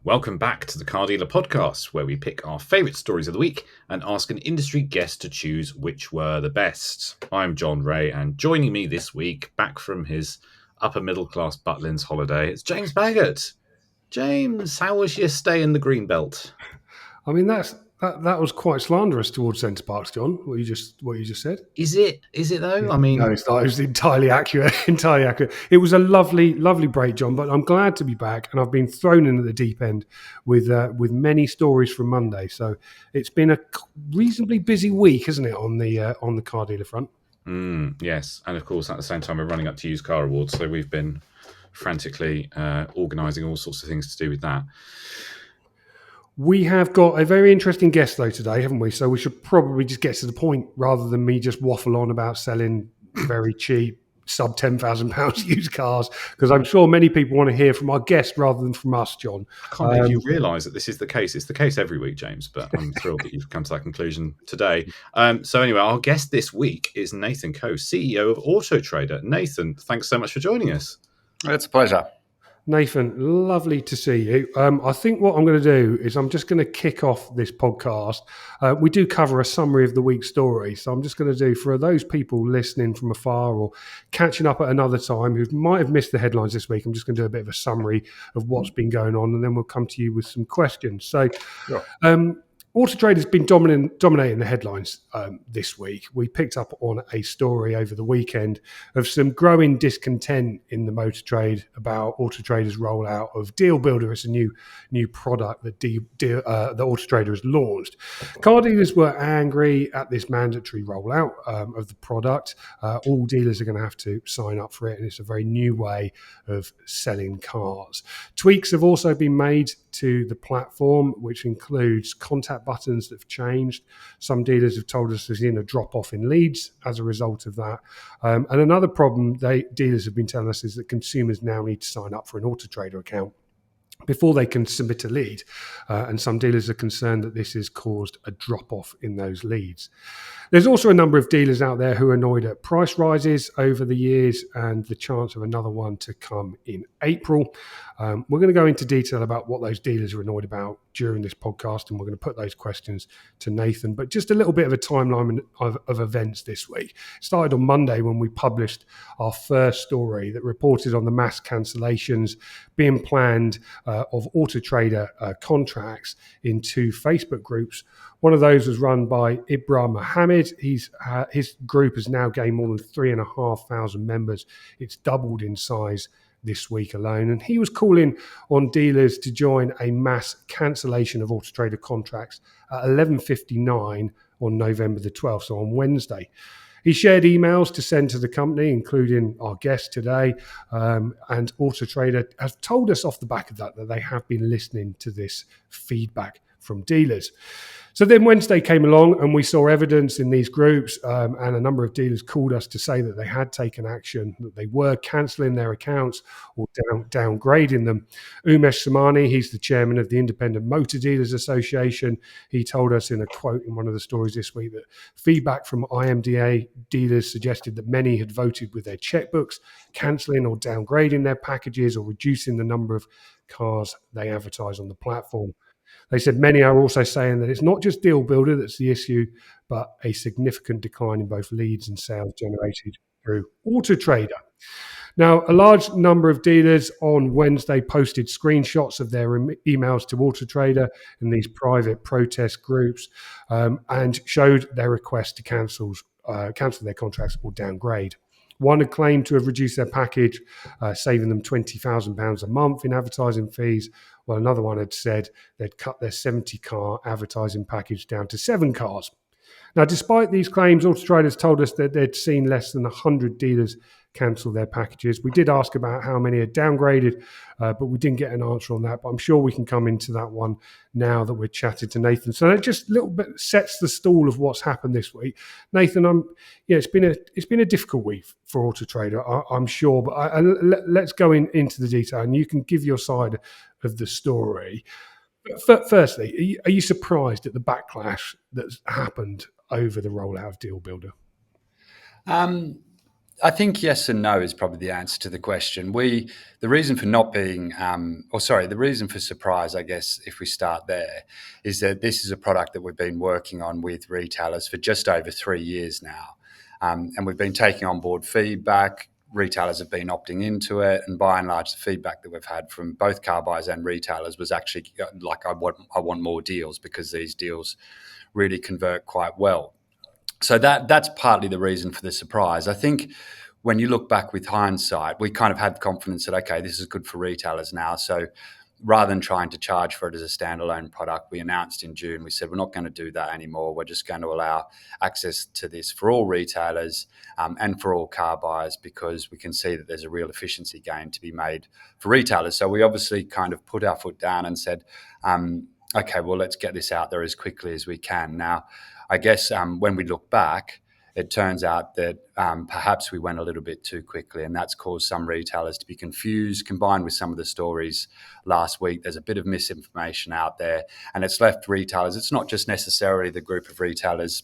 Welcome back to the Car Dealer Podcast, where we pick our favourite stories of the week and ask an industry guest to choose which were the best. I'm John Ray, and joining me this week, back from his upper middle class Butlins holiday, it's James Baggett. James, how was your stay in the Greenbelt? I mean, that was quite slanderous towards Centre Parks, John. What you just said. Is it though? Yeah. I mean, No, it's not. It was entirely accurate. Entirely accurate. It was a lovely break, John. But I'm glad to be back, and I've been thrown in at the deep end with many stories from Monday. So it's been a reasonably busy week, isn't it, on the car dealer front? Yes, and of course at the same time we're running up to Used Car Awards, so we've been frantically organising all sorts of things to do with that. We have got a very interesting guest, though, today, haven't we? So we should probably just get to the point rather than me just waffle on about selling very cheap, sub £10,000 used cars, because I'm sure many people want to hear from our guest rather than from us, John. I can't believe you realise that this is the case. It's the case every week, James, but I'm thrilled that you've come to that conclusion today. So anyway, our guest this week is Nathan Coe, CEO of Auto Trader. Nathan, thanks so much for joining us. It's a pleasure. Nathan, lovely to see you. I think what I'm going to do is I'm just going to kick off this podcast. We do cover a summary of the week's story. So I'm just going to do, for those people listening from afar or catching up at another time who might have missed the headlines this week, I'm just going to do a bit of a summary of what's been going on, and then we'll come to you with some questions. So Sure. Auto Trader's been dominating the headlines this week. We picked up on a story over the weekend of some growing discontent in the motor trade about Auto Trader's rollout of Deal Builder. It's a new product that Auto Trader has launched. Car dealers were angry at this mandatory rollout of the product. All dealers are going to have to sign up for it, and it's a very new way of selling cars. Tweaks have also been made to the platform, which includes contact buttons that have changed. Some dealers have told us there's been a drop-off in leads as a result of that. And another problem dealers have been telling us is that consumers now need to sign up for an Auto Trader account before they can submit a lead. And some dealers are concerned that this has caused a drop-off in those leads. There's also a number of dealers out there who are annoyed at price rises over the years and the chance of another one to come in April. We're going to go into detail about what those dealers are annoyed about during this podcast, and we're going to put those questions to Nathan. But just a little bit of a timeline of events this week. It started on Monday when we published our first story that reported on the mass cancellations being planned of Auto Trader contracts in 2 Facebook groups. One of those was run by Ibra Mohammed. His group has now gained more than 3,500 members. It's doubled in size this week alone. And he was calling on dealers to join a mass cancellation of Auto Trader contracts at 11:59 on November the 12th, so on Wednesday. He shared emails to send to the company, including our guest today, and Auto Trader has told us off the back of that they have been listening to this feedback from dealers. So then Wednesday came along and we saw evidence in these groups, and a number of dealers called us to say that they had taken action, that they were cancelling their accounts or downgrading them. Umesh Samani, he's the chairman of the Independent Motor Dealers Association. He told us in a quote in one of the stories this week that feedback from IMDA dealers suggested that many had voted with their checkbooks, cancelling or downgrading their packages or reducing the number of cars they advertise on the platform. They said many are also saying that it's not just Deal Builder that's the issue, but a significant decline in both leads and sales generated through Auto Trader. Now, a large number of dealers on Wednesday posted screenshots of their emails to Auto Trader in these private protest groups and showed their request to cancel their contracts or downgrade. One had claimed to have reduced their package, saving them £20,000 a month in advertising fees, while another one had said they'd cut their 70-car advertising package down to 7 cars. Now, despite these claims, Auto Traders told us that they'd seen less than 100 dealers cancel their packages. We did ask about how many had downgraded, but we didn't get an answer on that. But I'm sure we can come into that one now that we're chatting to Nathan. So that just a little bit sets the stall of what's happened this week. Nathan, it's been a difficult week for Auto Trader, I'm sure. But let's go into the detail, and you can give your side of the story. Firstly, are you surprised at the backlash that's happened over the rollout of Deal Builder? I think yes and no is probably the answer to the question. The reason for not being, the reason for surprise, I guess, if we start there, is that this is a product that we've been working on with retailers for just over 3 years now. And we've been taking on board feedback. Retailers have been opting into it. And by and large, the feedback that we've had from both car buyers and retailers was actually like, I want more deals because these deals really convert quite well. So that's partly the reason for the surprise. I think when you look back with hindsight, we kind of had confidence that okay, this is good for retailers now. So rather than trying to charge for it as a standalone product, we announced in June, we said we're not going to do that anymore. We're just going to allow access to this for all retailers and for all car buyers because we can see that there's a real efficiency gain to be made for retailers. So we obviously kind of put our foot down and said, okay, well, let's get this out there as quickly as we can. Now, I guess when we look back, it turns out that perhaps we went a little bit too quickly, and that's caused some retailers to be confused. Combined with some of the stories last week, there's a bit of misinformation out there, and it's left retailers. It's not just necessarily the group of retailers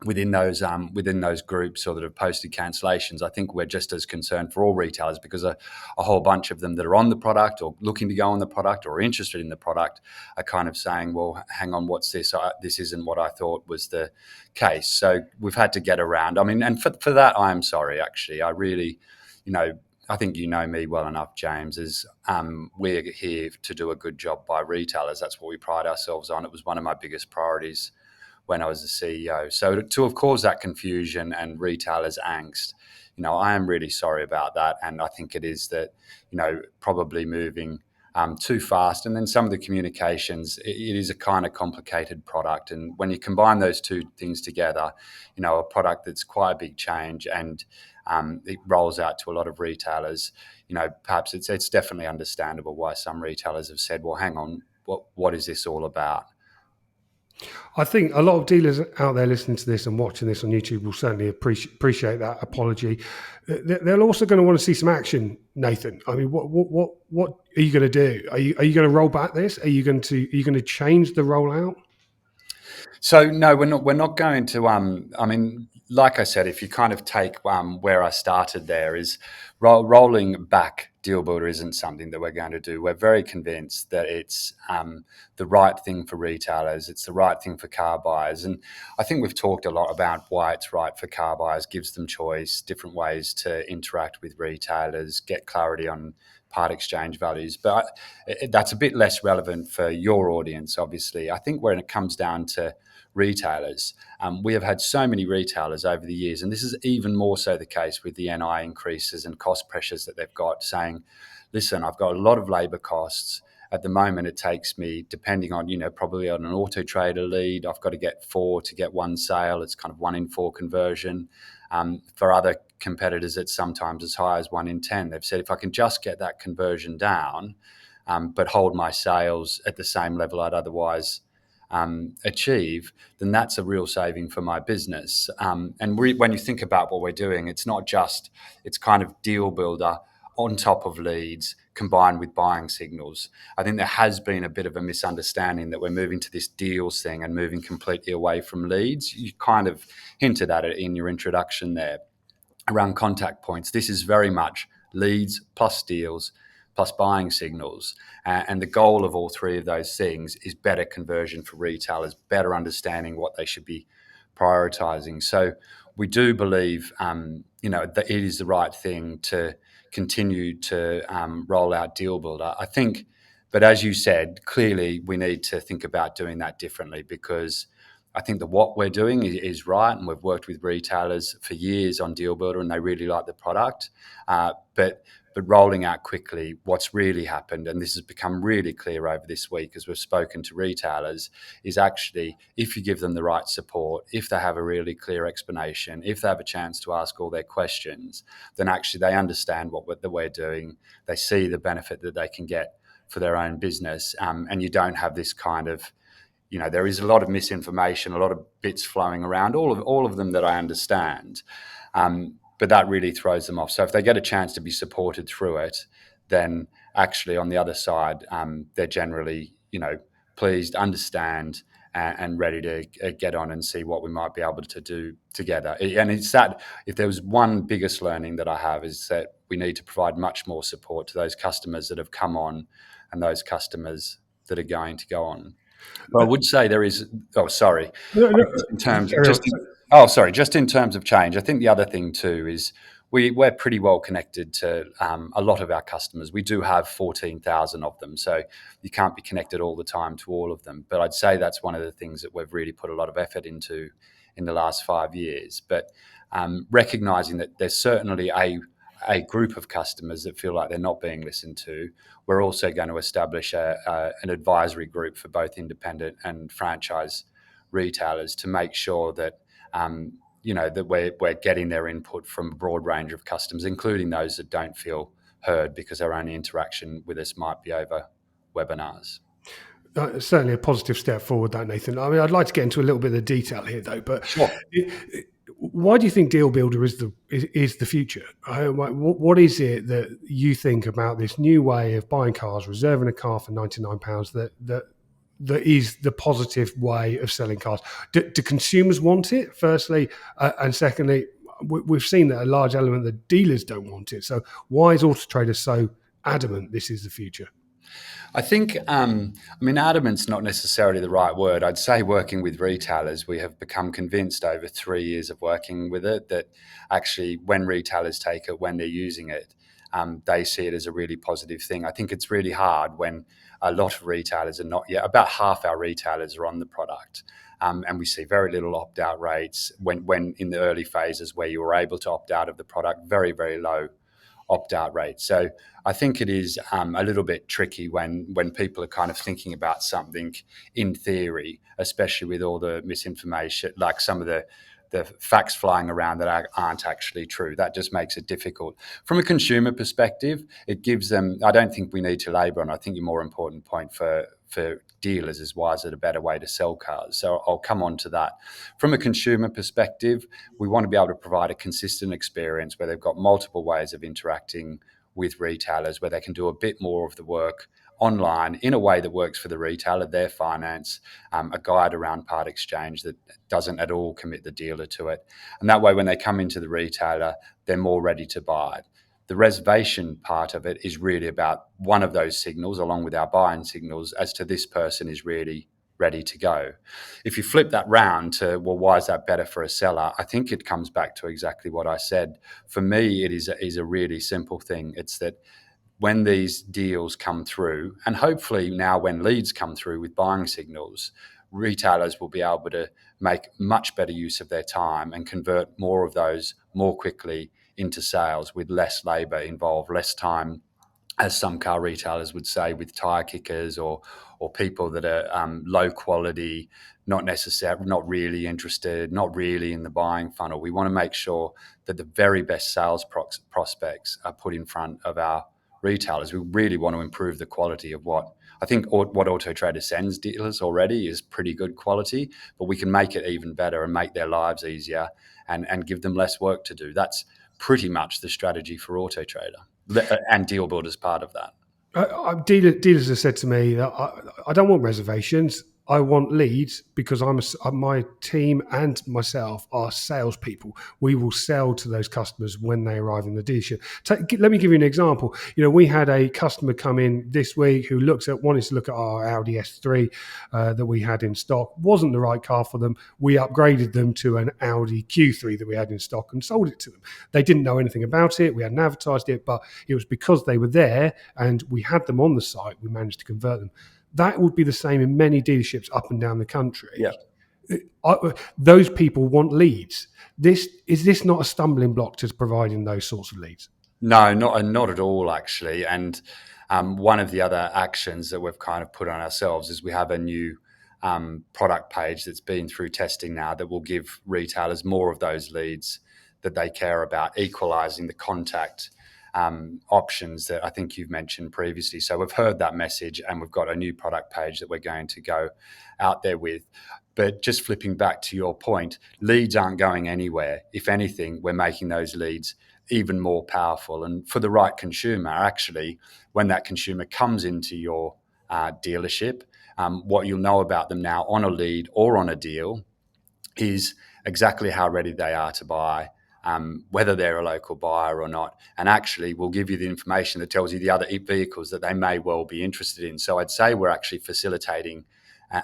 within those groups or that have posted cancellations. I think we're just as concerned for all retailers because a whole bunch of them that are on the product or looking to go on the product or interested in the product are kind of saying, well, hang on, what's this? This isn't what I thought was the case. So we've had to get around. I mean, and for that, I am sorry, actually. I really, I think you know me well enough, James, is we're here to do a good job by retailers. That's what we pride ourselves on. It was one of my biggest priorities when I was the CEO. So to have caused that confusion and retailers' angst, I am really sorry about that. And I think it is that, probably moving too fast. And then some of the communications, it is a kind of complicated product. And when you combine those two things together, a product that's quite a big change and it rolls out to a lot of retailers, perhaps it's definitely understandable why some retailers have said, well, hang on, what is this all about? I think a lot of dealers out there listening to this and watching this on YouTube will certainly appreciate that apology. They're also going to want to see some action, Nathan. I mean, what are you going to do? Are you going to roll back this? Are you going to change the rollout? So no, we're not going to. I mean, like I said, if you kind of take where I started, there is rolling back Deal Builder isn't something that we're going to do. We're very convinced that it's the right thing for retailers. It's the right thing for car buyers, and I think we've talked a lot about why it's right for car buyers. Gives them choice, different ways to interact with retailers, get clarity on part exchange values. But that's a bit less relevant for your audience, obviously. I think when it comes down to retailers, we have had so many retailers over the years, and this is even more so the case with the NI increases and cost pressures that they've got, saying, listen, I've got a lot of labour costs. At the moment, it takes me, depending on, probably on an Auto Trader lead, I've got to get 4 to get 1 sale. It's kind of 1 in 4 conversion. For other competitors, it's sometimes as high as 1 in 10. They've said if I can just get that conversion down, but hold my sales at the same level I'd otherwise achieve, then that's a real saving for my business. And when you think about what we're doing, it's not just, it's kind of Deal Builder on top of leads combined with buying signals. I think there has been a bit of a misunderstanding that we're moving to this deals thing and moving completely away from leads. You kind of hinted at it in your introduction there around contact points. This is very much leads plus deals plus buying signals. And the goal of all three of those things is better conversion for retailers, better understanding what they should be prioritizing. So we do believe, that it is the right thing to continue to roll out Deal Builder. I think, but as you said, clearly we need to think about doing that differently because I think that what we're doing is right, and we've worked with retailers for years on Deal Builder, and they really like the product. But rolling out quickly, what's really happened, and this has become really clear over this week as we've spoken to retailers, is actually if you give them the right support, if they have a really clear explanation, if they have a chance to ask all their questions, then actually they understand what we're doing. They see the benefit that they can get for their own business, and you don't have this kind of, there is a lot of misinformation, a lot of bits flowing around, all of them that I understand. But that really throws them off. So if they get a chance to be supported through it, then actually on the other side, they're generally, pleased, understand, and ready to get on and see what we might be able to do together. And it's that, if there was one biggest learning that I have, is that we need to provide much more support to those customers that have come on and those customers that are going to go on. But I would say there is. Oh, sorry. No, no, Just in terms, carry on. just in terms of change, I think the other thing too is we're pretty well connected to a lot of our customers. We do have 14,000 of them, so you can't be connected all the time to all of them. But I'd say that's one of the things that we've really put a lot of effort into in the last 5 years. But recognizing that there's certainly a group of customers that feel like they're not being listened to, we're also going to establish an advisory group for both independent and franchise retailers to make sure that that we're getting their input from a broad range of customers, including those that don't feel heard because their only interaction with us might be over webinars. Certainly a positive step forward, that, Nathan. I mean, I'd like to get into a little bit of the detail here, though. But Sure. why do you think Deal Builder is the future? What is it that you think about this new way of buying cars, reserving a car for £99 that is the positive way of selling cars? Do consumers want it, firstly? And secondly, we've seen that a large element of the dealers don't want it. So why is Auto Trader so adamant this is the future? I think, adamant's not necessarily the right word. I'd say working with retailers, we have become convinced over 3 years of working with it that actually when retailers take it, when they're using it, they see it as a really positive thing. I think it's really hard when a lot of retailers are not yet. About half our retailers are on the product. And we see very little opt-out rates when in the early phases where you were able to opt out of the product, very, very low opt-out rate. So I think it is a little bit tricky when people are kind of thinking about something in theory, especially with all the misinformation, like some of the facts flying around that aren't actually true. That just makes it difficult. From a consumer perspective, it gives them, I don't think we need to labour on, I think your more important point for dealers is, why is it a better way to sell cars? So I'll come on to that. From a consumer perspective, we want to be able to provide a consistent experience where they've got multiple ways of interacting with retailers, where they can do a bit more of the work online in a way that works for the retailer, their finance, a guide around part exchange that doesn't at all commit the dealer to it. And that way, when they come into the retailer, they're more ready to buy. The reservation part of it is really about one of those signals, along with our buying signals, as to this person is really ready to go. If you flip that round to, well, why is that better for a seller? I think it comes back to exactly what I said. For me, it is a really simple thing. It's that when these deals come through, and hopefully now when leads come through with buying signals, retailers will be able to make much better use of their time and convert more of those more quickly into sales with less labour involved, less time, as some car retailers would say, with tyre kickers or people that are low quality, not really interested, not really in the buying funnel. We want to make sure that the very best sales prospects are put in front of our retailers. We really want to improve the quality of what Auto Trader sends dealers already is pretty good quality, but we can make it even better and make their lives easier and give them less work to do. That's pretty much the strategy for Auto Trader, and Deal Builder is part of that. Dealers have said to me that I don't want reservations. I want leads because my team and myself are salespeople. We will sell to those customers when they arrive in the dealership. Let me give you an example. We had a customer come in this week who wanted to look at our Audi S3 that we had in stock. Wasn't the right car for them. We upgraded them to an Audi Q3 that we had in stock and sold it to them. They didn't know anything about it. We hadn't advertised it, but it was because they were there and we had them on the site, we managed to convert them. That would be the same in many dealerships up and down the country. Yeah. Those people want leads. Is this not a stumbling block to providing those sorts of leads? No, not at all, actually. And one of the other actions that we've kind of put on ourselves is we have a new product page that's been through testing now that will give retailers more of those leads that they care about, equalising the contact options that I think you've mentioned previously. So we've heard that message and we've got a new product page that we're going to go out there with. But just flipping back to your point, leads aren't going anywhere. If anything, we're making those leads even more powerful. And for the right consumer, actually, when that consumer comes into your dealership. What you'll know about them now on a lead or on a deal is exactly how ready they are to buy, whether they're a local buyer or not. And actually, we'll give you the information that tells you the other vehicles that they may well be interested in. So I'd say we're actually facilitating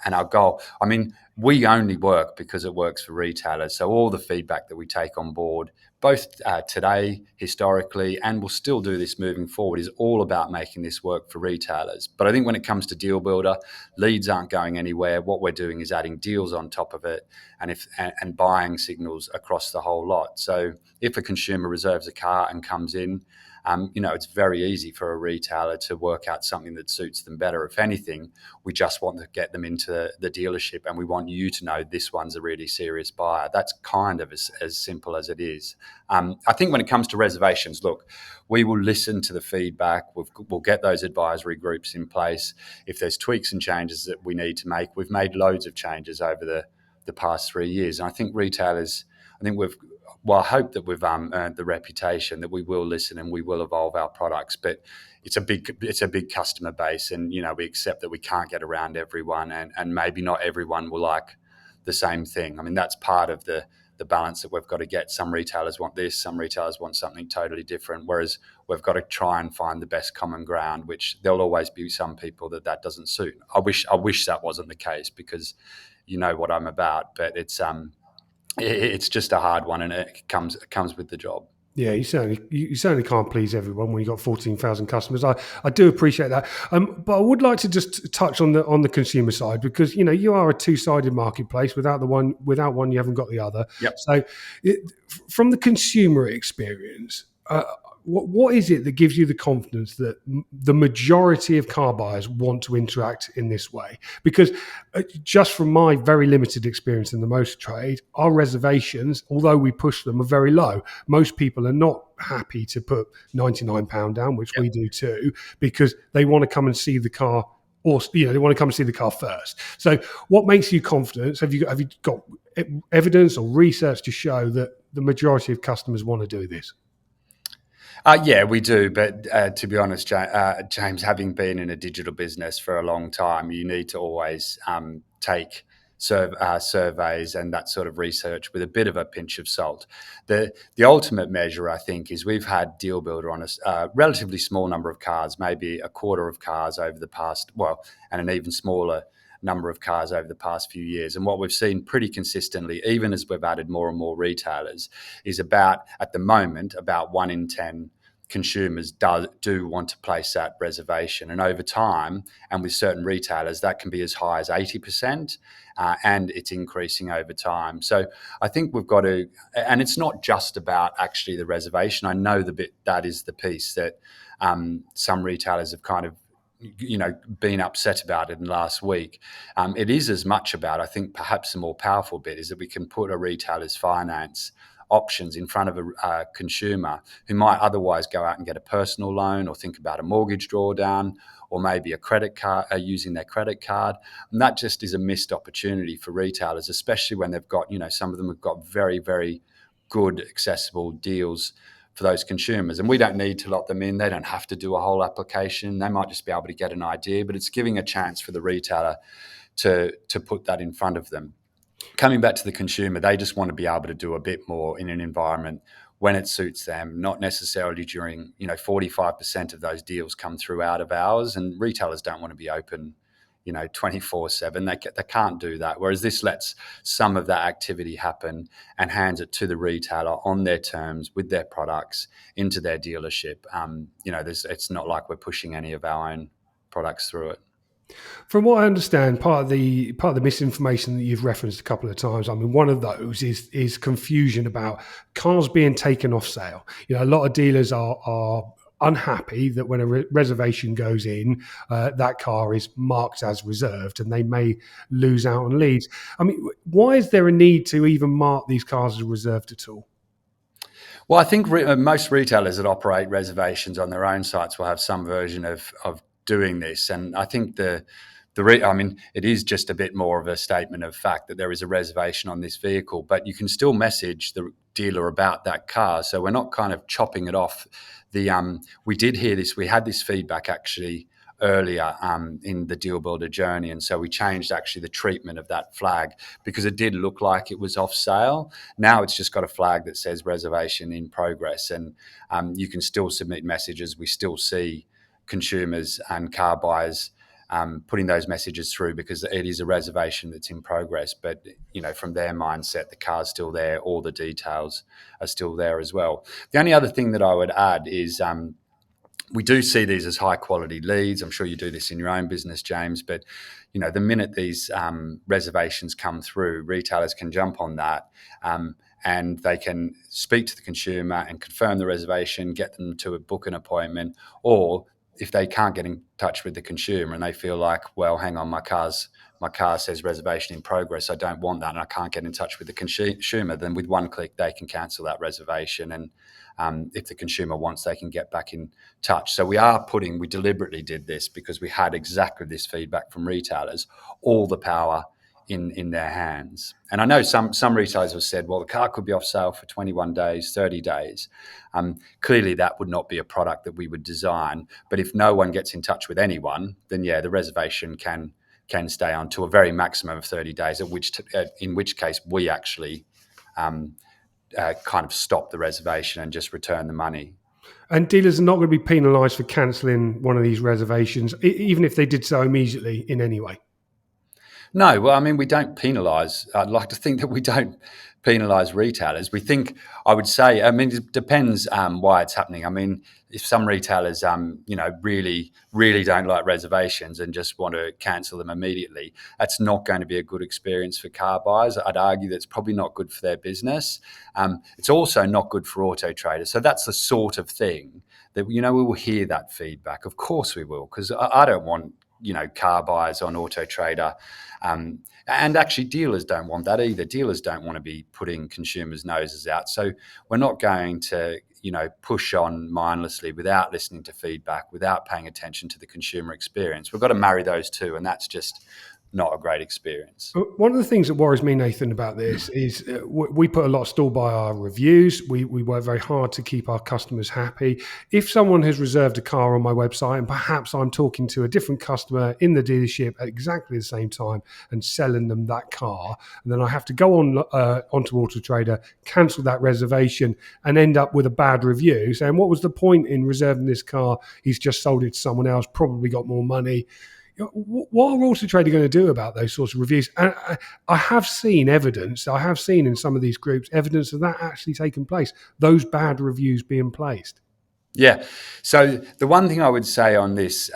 and our goal. I mean, we only work because it works for retailers. So all the feedback that we take on board, both today, historically, and we'll still do this moving forward, is all about making this work for retailers. But I think when it comes to Deal Builder, leads aren't going anywhere. What we're doing is adding deals on top of it and buying signals across the whole lot. So if a consumer reserves a car and comes in, it's very easy for a retailer to work out something that suits them better. If anything, we just want to get them into the dealership, and we want you to know this one's a really serious buyer. That's kind of as simple as it is. I think when it comes to reservations, look, we will listen to the feedback. We'll get those advisory groups in place. If there's tweaks and changes that we need to make, we've made loads of changes over the past 3 years. And I think retailers, I hope that we've earned the reputation that we will listen and we will evolve our products. But it's a big customer base, and we accept that we can't get around everyone, and maybe not everyone will like the same thing. I mean, that's part of the balance that we've got to get. Some retailers want this, some retailers want something totally different, whereas we've got to try and find the best common ground, which there'll always be some people that doesn't suit. I wish that wasn't the case, because you know what I'm about, but it's just a hard one, and it comes with the job. Yeah, you certainly can't please everyone when you've got 14,000 customers. I do appreciate that, but I would like to just touch on the consumer side, because you are a two-sided marketplace. Without one, you haven't got the other. Yep. So, from the consumer experience, what is it that gives you the confidence that the majority of car buyers want to interact in this way? Because just from my very limited experience in the motor trade, our reservations, although we push them, are very low. Most people are not happy to put £99 down, which we do too, because they want to come and see the car, or they want to come and see the car first. So what makes you confident? Have you got evidence or research to show that the majority of customers want to do this? Yeah, we do. But to be honest, James, having been in a digital business for a long time, you need to always take surveys and that sort of research with a bit of a pinch of salt. The ultimate measure, I think, is we've had Deal Builder on a relatively small number of cars, maybe a quarter of cars over the past, and an even smaller number of cars over the past few years. And what we've seen pretty consistently, even as we've added more and more retailers, is at the moment, about 1 in 10 consumers do want to place that reservation. And over time, and with certain retailers, that can be as high as 80%, and it's increasing over time. So I think we've got to, and it's not just about actually the reservation. I know that is the piece that some retailers have kind of been upset about it in the last week. It is as much about, I think perhaps the more powerful bit is that we can put a retailer's finance options in front of a consumer who might otherwise go out and get a personal loan, or think about a mortgage drawdown, or maybe a credit card, using their credit card. And that just is a missed opportunity for retailers, especially when they've got, some of them have got very, very good accessible deals for those consumers. And we don't need to lock them in. They don't have to do a whole application. They might just be able to get an idea, but it's giving a chance for the retailer to put that in front of them. Coming back to the consumer, they just want to be able to do a bit more in an environment when it suits them, not necessarily during, 45% of those deals come through out of hours, and retailers don't want to be open 24/7. They can't do that. Whereas this lets some of that activity happen and hands it to the retailer on their terms with their products into their dealership. It's not like we're pushing any of our own products through it. From what I understand, part of the misinformation that you've referenced a couple of times, I mean, one of those is confusion about cars being taken off sale. A lot of dealers are unhappy that when a reservation goes in, that car is marked as reserved, and they may lose out on leads. I mean, why is there a need to even mark these cars as reserved at all? Well, I think most retailers that operate reservations on their own sites will have some version of doing this, and I think it is just a bit more of a statement of fact that there is a reservation on this vehicle, but you can still message the dealer about that car. So we're not kind of chopping it off. We did hear this. We had this feedback actually earlier in the deal builder journey. And so we changed actually the treatment of that flag because it did look like it was off sale. Now it's just got a flag that says reservation in progress, and you can still submit messages. We still see consumers and car buyers putting those messages through because it is a reservation that's in progress. But, from their mindset, the car's still there. All the details are still there as well. The only other thing that I would add is we do see these as high quality leads. I'm sure you do this in your own business, James, but the minute these reservations come through, retailers can jump on that and they can speak to the consumer and confirm the reservation, get them to book an appointment, or if they can't get in touch with the consumer and they feel like, well, hang on, my car says reservation in progress, I don't want that, and I can't get in touch with the consumer, then with one click they can cancel that reservation. And if the consumer wants, they can get back in touch. So we deliberately did this because we had exactly this feedback from retailers, all the power in their hands. And I know some retailers have said, well, the car could be off sale for 21 days, 30 days. Clearly that would not be a product that we would design. But if no one gets in touch with anyone, then the reservation can stay on to a very maximum of 30 days, in which case we actually kind of stop the reservation and just return the money. And dealers are not going to be penalised for cancelling one of these reservations, even if they did so immediately in any way. No, well, I mean, we don't penalise. I'd like to think that we don't penalise retailers. I would say, it depends why it's happening. I mean, if some retailers, really, really don't like reservations and just want to cancel them immediately, that's not going to be a good experience for car buyers. I'd argue that's probably not good for their business. It's also not good for auto traders. So that's the sort of thing that, we will hear that feedback. Of course we will, because I don't want, car buyers on Auto Trader. And actually dealers don't want that either. Dealers don't want to be putting consumers' noses out. So we're not going to, push on mindlessly without listening to feedback, without paying attention to the consumer experience. We've got to marry those two, and that's just not a great experience. One of the things that worries me, Nathan, about this is we put a lot of store by our reviews. We work very hard to keep our customers happy. If someone has reserved a car on my website and perhaps I'm talking to a different customer in the dealership at exactly the same time and selling them that car, and then I have to go onto Auto Trader, cancel that reservation and end up with a bad review saying, what was the point in reserving this car? He's just sold it to someone else, probably got more money. What are Auto Trader going to do about those sorts of reviews? And I have seen evidence, in some of these groups, evidence of that actually taking place, those bad reviews being placed. Yeah. So the one thing I would say on this,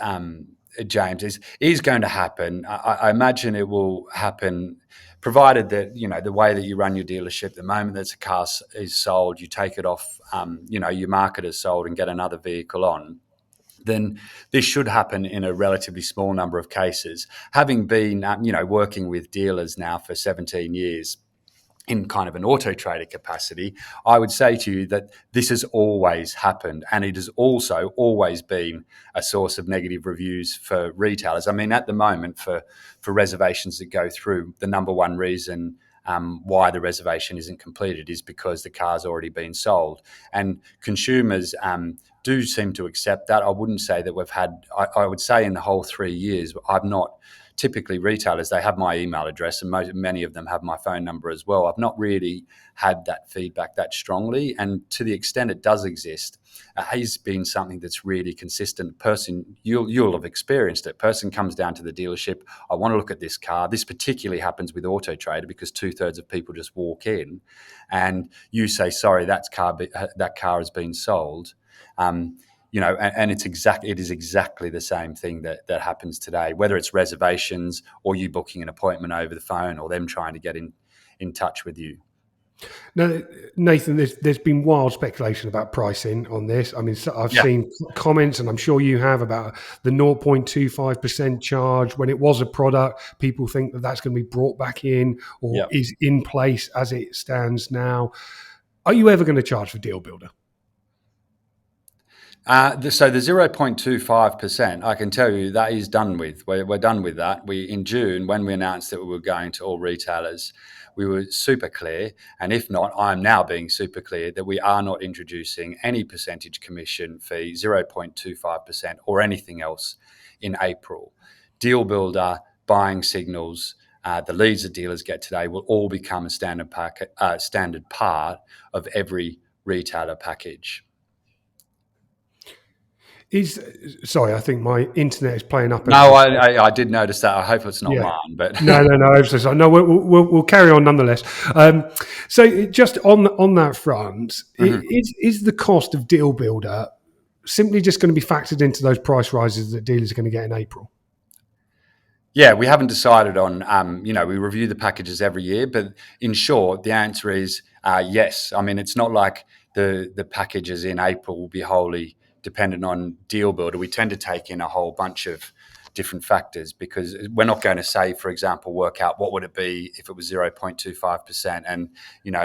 James, is going to happen. I imagine it will happen provided that, the way that you run your dealership, the moment that a car is sold, you take it off, you mark it as sold and get another vehicle on. Then this should happen in a relatively small number of cases. Having been, working with dealers now for 17 years in kind of an Auto Trader capacity, I would say to you that this has always happened, and it has also always been a source of negative reviews for retailers. I mean, at the moment, for reservations that go through, the number one reason why the reservation isn't completed is because the car's already been sold. And consumers do seem to accept that. I wouldn't say that we've had, I would say in the whole 3 years, I've not, typically retailers, they have my email address and many of them have my phone number as well. I've not really had that feedback that strongly. And to the extent it does exist, it has been something that's really consistent. Person, you'll have experienced it. Person comes down to the dealership, I want to look at this car. This particularly happens with Auto Trader because 2/3 of people just walk in and you say, sorry, that car has been sold. And it is exactly the same thing that happens today, whether it's reservations or you booking an appointment over the phone or them trying to get in touch with you. Now, Nathan, there's been wild speculation about pricing on this. I mean, I've seen comments, and I'm sure you have, about the 0.25% charge. When it was a product, people think that that's going to be brought back in or is in place as it stands now. Are you ever going to charge for Deal Builder? So the 0.25%, I can tell you that is done with. We're done with that. In June, when we announced that we were going to all retailers, we were super clear. And if not, I'm now being super clear that we are not introducing any percentage commission fee, 0.25% or anything else in April. Deal Builder, buying signals, the leads that dealers get today will all become a standard part of every retailer package. Sorry, I think my internet is playing up. No, I did notice that. I hope it's not Yeah. mine, but No. I'm so sorry. No, we'll carry on nonetheless. So, just on that front, is the cost of Deal Builder simply just going to be factored into those price rises that dealers are going to get in April? Yeah, we haven't decided on, we review the packages every year, but in short, the answer is yes. I mean, it's not like the packages in April will be wholly dependent on Deal Builder. We tend to take in a whole bunch of different factors because we're not going to say, for example, work out what would it be if it was 0.25% and,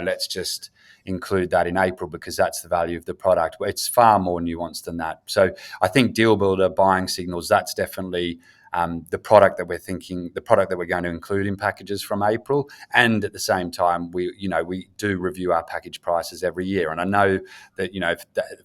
let's just include that in April because that's the value of the product. It's far more nuanced than that. So I think Deal Builder, buying signals, that's definitely the product that we're going to include in packages from April. And at the same time, we do review our package prices every year. And I know that,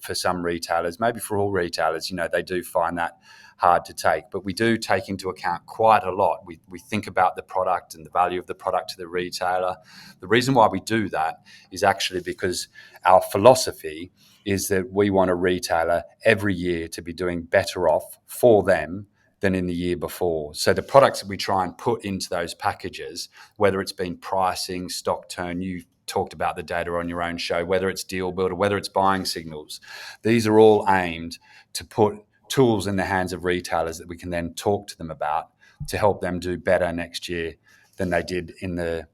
for some retailers, maybe for all retailers, they do find that hard to take, but we do take into account quite a lot. We think about the product and the value of the product to the retailer. The reason why we do that is actually because our philosophy is that we want a retailer every year to be doing better off for them than in the year before. So the products that we try and put into those packages, whether it's been pricing, stock turn, you talked about the data on your own show, whether it's Deal Builder, whether it's buying signals, these are all aimed to put tools in the hands of retailers that we can then talk to them about to help them do better next year than they did in the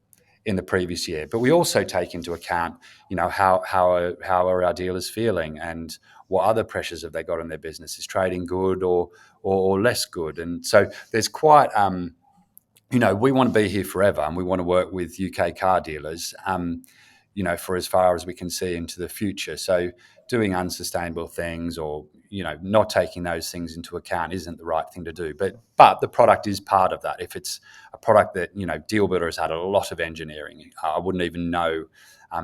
previous year. But we also take into account, how are our dealers feeling and what other pressures have they got on their business? Is trading good or less good? And so there's quite, we want to be here forever and we want to work with UK car dealers, for as far as we can see into the future. So doing unsustainable things or, not taking those things into account isn't the right thing to do. But the product is part of that. If it's a product that, Deal Builder has had a lot of engineering, I wouldn't even know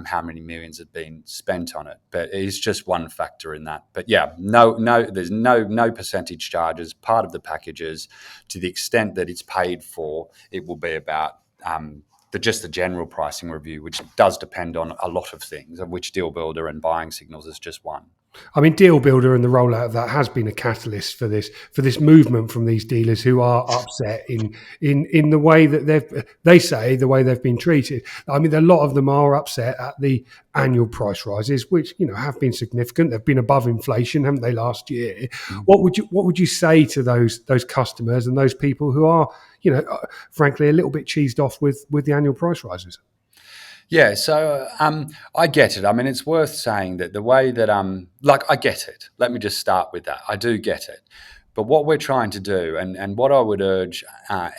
how many millions have been spent on it. But it's just one factor in that. But yeah, there's no percentage charges. Part of the packages, to the extent that it's paid for, it will be about just the general pricing review, which does depend on a lot of things, of which Deal Builder and buying signals is just one. I mean, Deal Builder and the rollout of that has been a catalyst for this movement from these dealers who are upset in the way that they say the way they've been treated. I mean, a lot of them are upset at the annual price rises, which have been significant. They've been above inflation, haven't they? Last year, what would you say to those customers and those people who are frankly a little bit cheesed off with the annual price rises? Yeah, so I get it. I mean, it's worth saying that the way that I get it. Let me just start with that. I do get it. But what we're trying to do, and what I would urge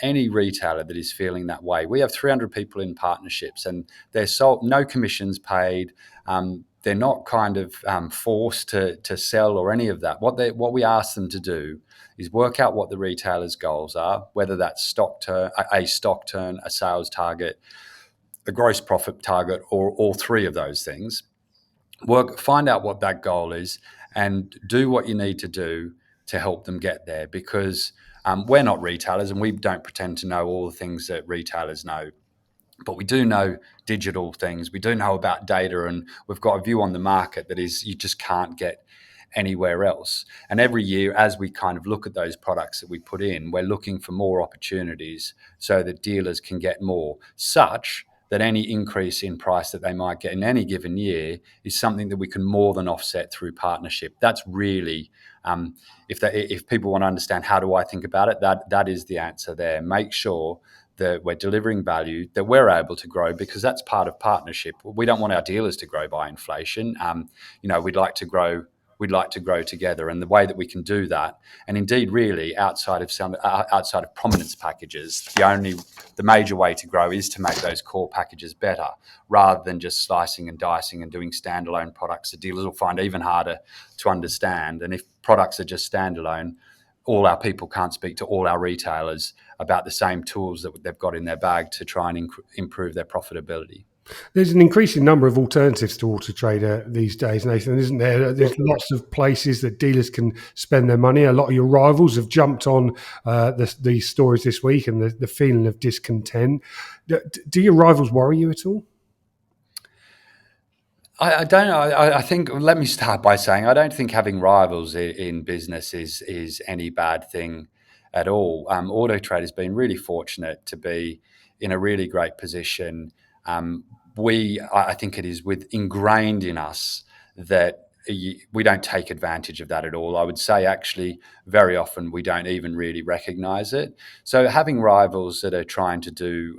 any retailer that is feeling that way, we have 300 people in partnerships, and they're no commissions paid. They're not kind of forced to sell or any of that. What we ask them to do is work out what the retailer's goals are, whether that's a stock turn, a sales target, a gross profit target, or all three of those things. Find out what that goal is and do what you need to do to help them get there, because we're not retailers and we don't pretend to know all the things that retailers know. But we do know digital things. We do know about data, and we've got a view on the market that is you just can't get anywhere else. And every year, as we kind of look at those products that we put in, we're looking for more opportunities so that dealers can get more, such that any increase in price that they might get in any given year is something that we can more than offset through partnership. That's really, if people want to understand how do I think about it, that is the answer there. Make sure that we're delivering value, that we're able to grow, because that's part of partnership. We don't want our dealers to grow by inflation. We'd like to grow. We'd like to grow together, and the way that we can do that, and indeed, really, outside of prominence packages, the major way to grow is to make those core packages better, rather than just slicing and dicing and doing standalone products that dealers will find even harder to understand. And if products are just standalone, all our people can't speak to all our retailers about the same tools that they've got in their bag to try and improve their profitability. There's an increasing number of alternatives to Auto Trader these days, Nathan, isn't there? There's lots of places that dealers can spend their money. A lot of your rivals have jumped on these stories this week and the feeling of discontent. Do your rivals worry you at all? I don't know. I think, let me start by saying, I don't think having rivals in business is any bad thing at all. Auto Trader's been really fortunate to be in a really great position. I think it is ingrained in us that we don't take advantage of that at all. I would say actually very often we don't even really recognize it. So having rivals that are trying to do,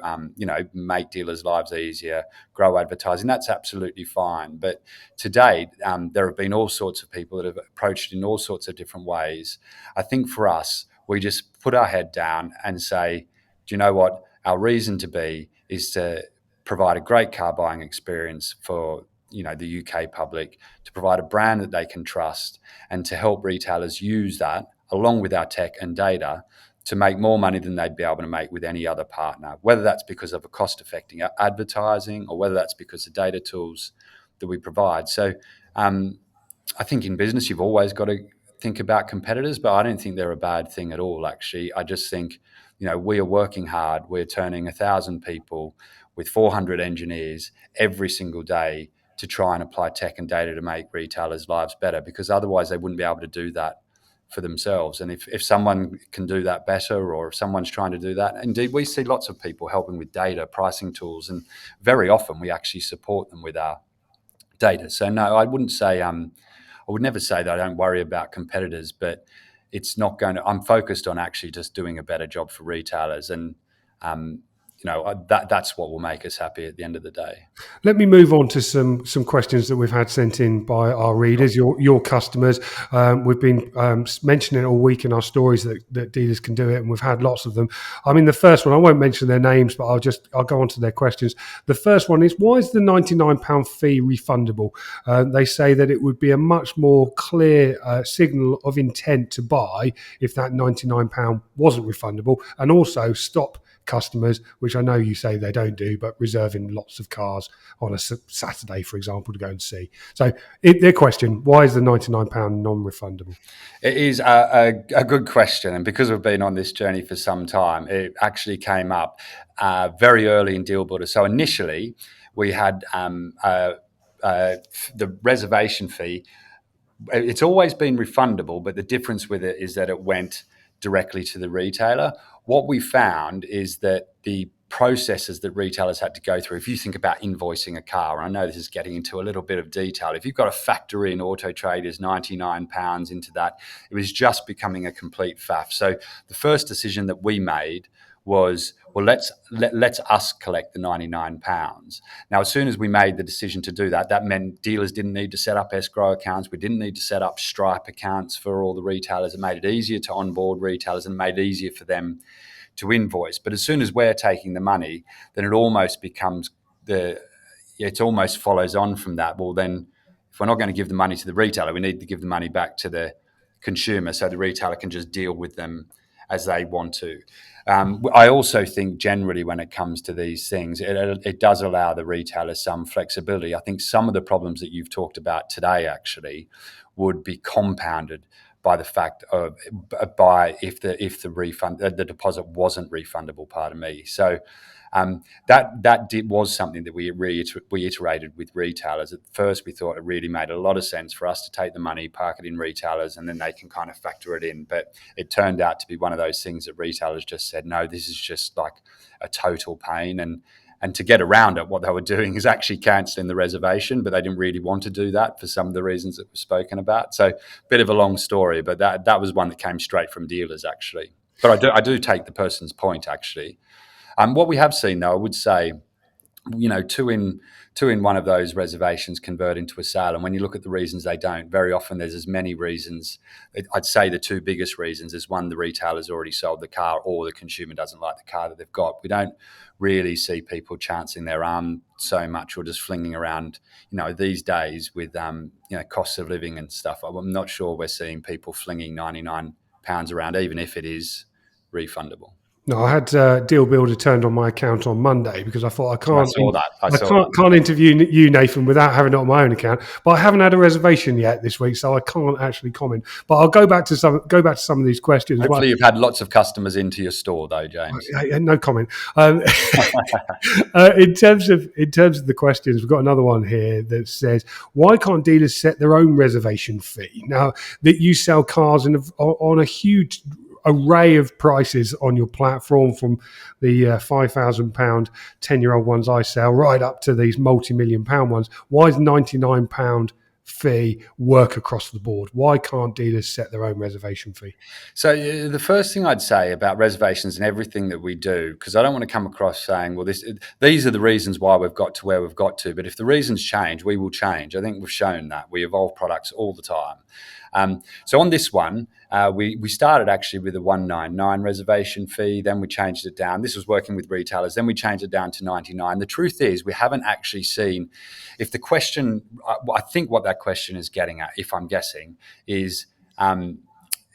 make dealers' lives easier, grow advertising, that's absolutely fine. But to date, there have been all sorts of people that have approached it in all sorts of different ways. I think for us, we just put our head down and say, do you know what? Our reason to be is to provide a great car buying experience for the UK public, to provide a brand that they can trust, and to help retailers use that along with our tech and data to make more money than they'd be able to make with any other partner, whether that's because of a cost-effective advertising or whether that's because of data tools that we provide. So I think in business you've always got to think about competitors, but I don't think they're a bad thing at all, actually. I just think, we are working hard. We're turning 1,000 people with 400 engineers every single day to try and apply tech and data to make retailers' lives better, because otherwise they wouldn't be able to do that for themselves. And if someone can do that better, or if someone's trying to do that, indeed, we see lots of people helping with data, pricing tools, and very often we actually support them with our data. So no, I wouldn't say, I would never say that I don't worry about competitors, but it's not going to, I'm focused on actually just doing a better job for retailers. And, that's what will make us happy at the end of the day. Let me move on to some questions that we've had sent in by our readers, your customers. We've been mentioning it all week in our stories that dealers can do it, and we've had lots of them. I mean, the first one, I won't mention their names, but I'll go on to their questions. The first one is, why is the £99 fee refundable? They say that it would be a much more clear signal of intent to buy if that £99 wasn't refundable, and also stop customers, which I know you say they don't do, but reserving lots of cars on a Saturday, for example, to go and see. So their question, why is the £99 non-refundable? It is a good question. And because we've been on this journey for some time, it actually came up very early in Deal Builder. So initially we had the reservation fee. It's always been refundable, but the difference with it is that it went directly to the retailer. What we found is that the processes that retailers had to go through, if you think about invoicing a car, and I know this is getting into a little bit of detail, if you've got to factor in Auto Trader's £99 into that, it was just becoming a complete faff. So the first decision that we made was, well, let's us collect the £99. Now, as soon as we made the decision to do that, that meant dealers didn't need to set up escrow accounts. We didn't need to set up Stripe accounts for all the retailers. It made it easier to onboard retailers and made it easier for them to invoice. But as soon as we're taking the money, then it almost becomes it almost follows on from that. Well, then if we're not going to give the money to the retailer, we need to give the money back to the consumer so the retailer can just deal with them as they want to. I also think generally when it comes to these things, it does allow the retailer some flexibility. I think some of the problems that you've talked about today actually would be compounded by the fact of if the deposit wasn't refundable. Pardon me. So was something that we reiterated with retailers. At first, we thought it really made a lot of sense for us to take the money, park it in retailers, and then they can kind of factor it in. But it turned out to be one of those things that retailers just said, no, this is just like a total pain. And to get around it, what they were doing is actually cancelling the reservation, but they didn't really want to do that for some of the reasons that were spoken about. So a bit of a long story, but that was one that came straight from dealers, actually. But I do take the person's point, actually. What we have seen, though, I would say, two in one of those reservations convert into a sale. And when you look at the reasons they don't, very often there's as many reasons. I'd say the two biggest reasons is, one, the retailer's already sold the car, or the consumer doesn't like the car that they've got. We don't really see people chancing their arm so much, or just flinging around, these days with, costs of living and stuff. I'm not sure we're seeing people flinging £99 around, even if it is refundable. No, I had Deal Builder turned on my account on Monday because I thought I saw that. I saw that. can't interview you, Nathan, without having it on my own account. But I haven't had a reservation yet this week, so I can't actually comment. But I'll go back to some of these questions. Hopefully, you've had lots of customers into your store, though, James. No comment. In terms of the questions, we've got another one here that says, "Why can't dealers set their own reservation fee now that you sell cars on a huge array of prices on your platform, from the £5,000 10-year-old ones I sell right up to these multi-million-pound ones? Why is £99 fee work across the board? Why can't dealers set their own reservation fee?" So the first thing I'd say about reservations and everything that we do, because I don't want to come across saying, well, these are the reasons why we've got to where we've got to. But if the reasons change, we will change. I think we've shown that. We evolve products all the time. So on this one, we started actually with a 199 reservation fee. Then we changed it down. This was working with retailers. Then we changed it down to 99. The truth is, we haven't actually seen, if the question, I think what that question is getting at, if I'm guessing, is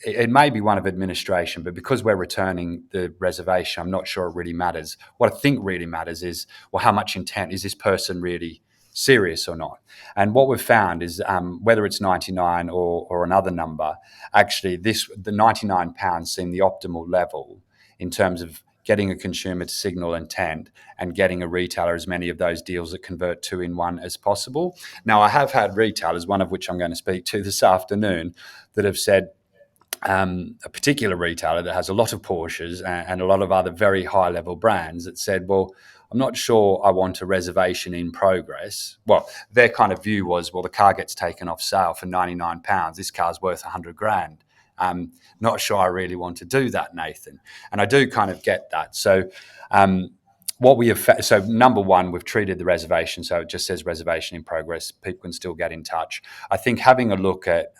it may be one of administration, but because we're returning the reservation, I'm not sure it really matters. What I think really matters is, well, how much intent is this person really serious or not? And what we've found is, whether it's 99 or another number, actually the £99 seem the optimal level in terms of getting a consumer to signal intent and getting a retailer as many of those deals that convert 2-in-1 as possible. Now, I have had retailers, one of which I'm going to speak to this afternoon, that have said, a particular retailer that has a lot of Porsches and a lot of other very high level brands, that said, well, I'm not sure I want a reservation in progress. Well, their kind of view was, well, the car gets taken off sale for £99. This car's worth 100 grand. Not sure I really want to do that, Nathan. And I do kind of get that. So what we have, so number one, we've treated the reservation, so it just says reservation in progress. People can still get in touch. I think having a look at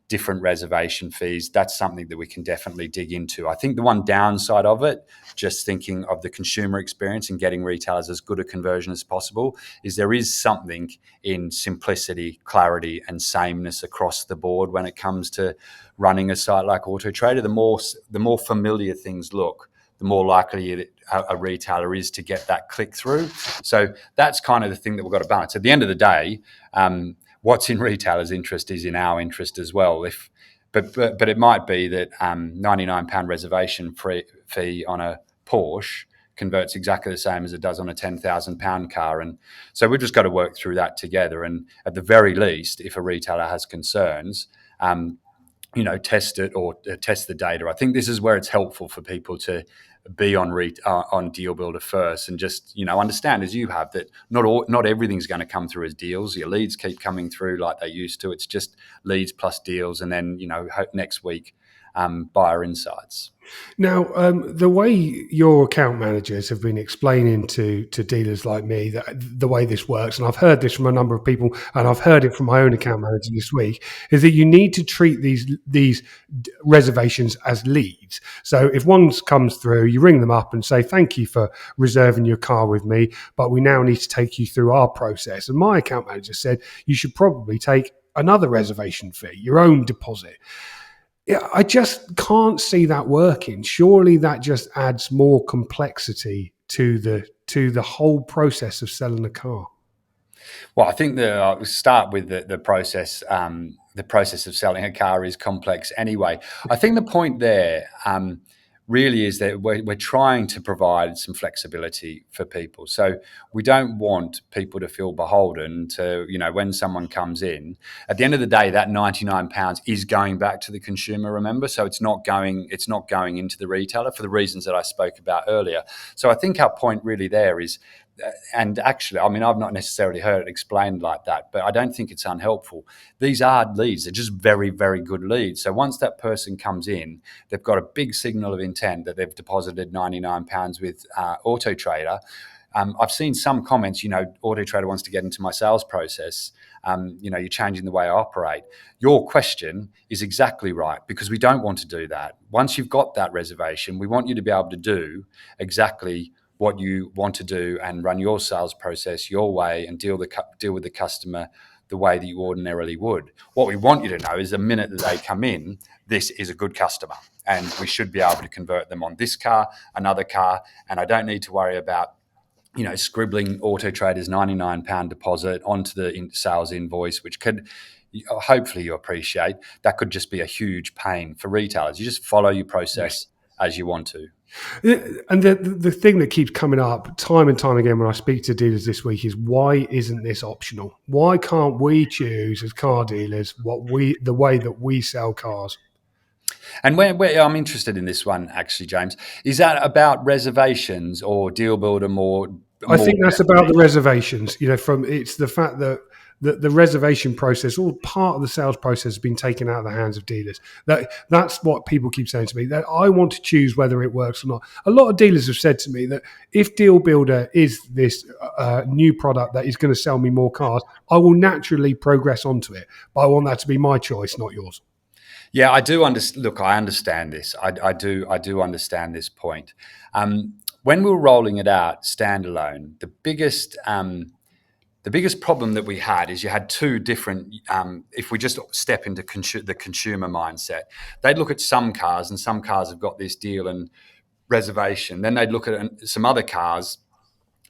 different reservation fees, that's something that we can definitely dig into. I think the one downside of it, just thinking of the consumer experience and getting retailers as good a conversion as possible, is there is something in simplicity, clarity, and sameness across the board when it comes to running a site like Auto Trader. The more familiar things look, the more likely a retailer is to get that click through. So that's kind of the thing that we've got to balance. At the end of the day, what's in retailers' interest is in our interest as well. But it might be that £99 reservation fee on a Porsche converts exactly the same as it does on a £10,000 car, and so we've just got to work through that together. And at the very least, if a retailer has concerns, test it or test the data. I think this is where it's helpful for people to be on Deal Builder first, and just understand, as you have, that not everything's going to come through as deals. Your leads keep coming through like they used to. It's just leads plus deals, and then hope next week buyer insights. Now, the way your account managers have been explaining to dealers like me that the way this works, and I've heard this from a number of people, and I've heard it from my own account manager this week, is that you need to treat these reservations as leads. So if one comes through, you ring them up and say, "Thank you for reserving your car with me, but we now need to take you through our process." And my account manager said you should probably take another reservation fee, your own deposit. Yeah, I just can't see that working. Surely that just adds more complexity to the whole process of selling a car. Well, I think I'll start with the process. The process of selling a car is complex anyway. I think the point there really is that we're trying to provide some flexibility for people. So we don't want people to feel beholden to, when someone comes in. At the end of the day, that £99 is going back to the consumer, remember? So it's not going into the retailer for the reasons that I spoke about earlier. So I think our point really there is, and actually, I mean, I've not necessarily heard it explained like that, but I don't think it's unhelpful. These are leads. They're just very, very good leads. So once that person comes in, they've got a big signal of intent that they've deposited £99 with Auto Trader. I've seen some comments, Auto Trader wants to get into my sales process. You're changing the way I operate. Your question is exactly right, because we don't want to do that. Once you've got that reservation, we want you to be able to do exactly what you want to do and run your sales process your way and deal with the customer the way that you ordinarily would. What we want you to know is the minute that they come in, this is a good customer, and we should be able to convert them on this car, another car, and I don't need to worry about scribbling Auto Trader's £99 deposit onto the sales invoice, which could, hopefully you appreciate, that could just be a huge pain for retailers. You just follow your process as you want to. And the thing that keeps coming up time and time again when I speak to dealers this week is, why isn't this optional? Why can't we choose as car dealers the way that we sell cars? And where I'm interested in this one, actually, James, is that about reservations or Deal Builder more? I think that's about the reservations. It's the fact that the reservation process, all part of the sales process, has been taken out of the hands of dealers. That's what people keep saying to me, that I want to choose whether it works or not. A lot of dealers have said to me that if Deal Builder is this new product that is going to sell me more cars, I will naturally progress onto it. But I want that to be my choice, not yours. Yeah, I do understand. Look, I understand this. I do understand this point. When we were rolling it out standalone, the biggest problem that we had is you had two different. If we just step into the consumer mindset, they'd look at some cars, and some cars have got this deal and reservation. Then they'd look at some other cars,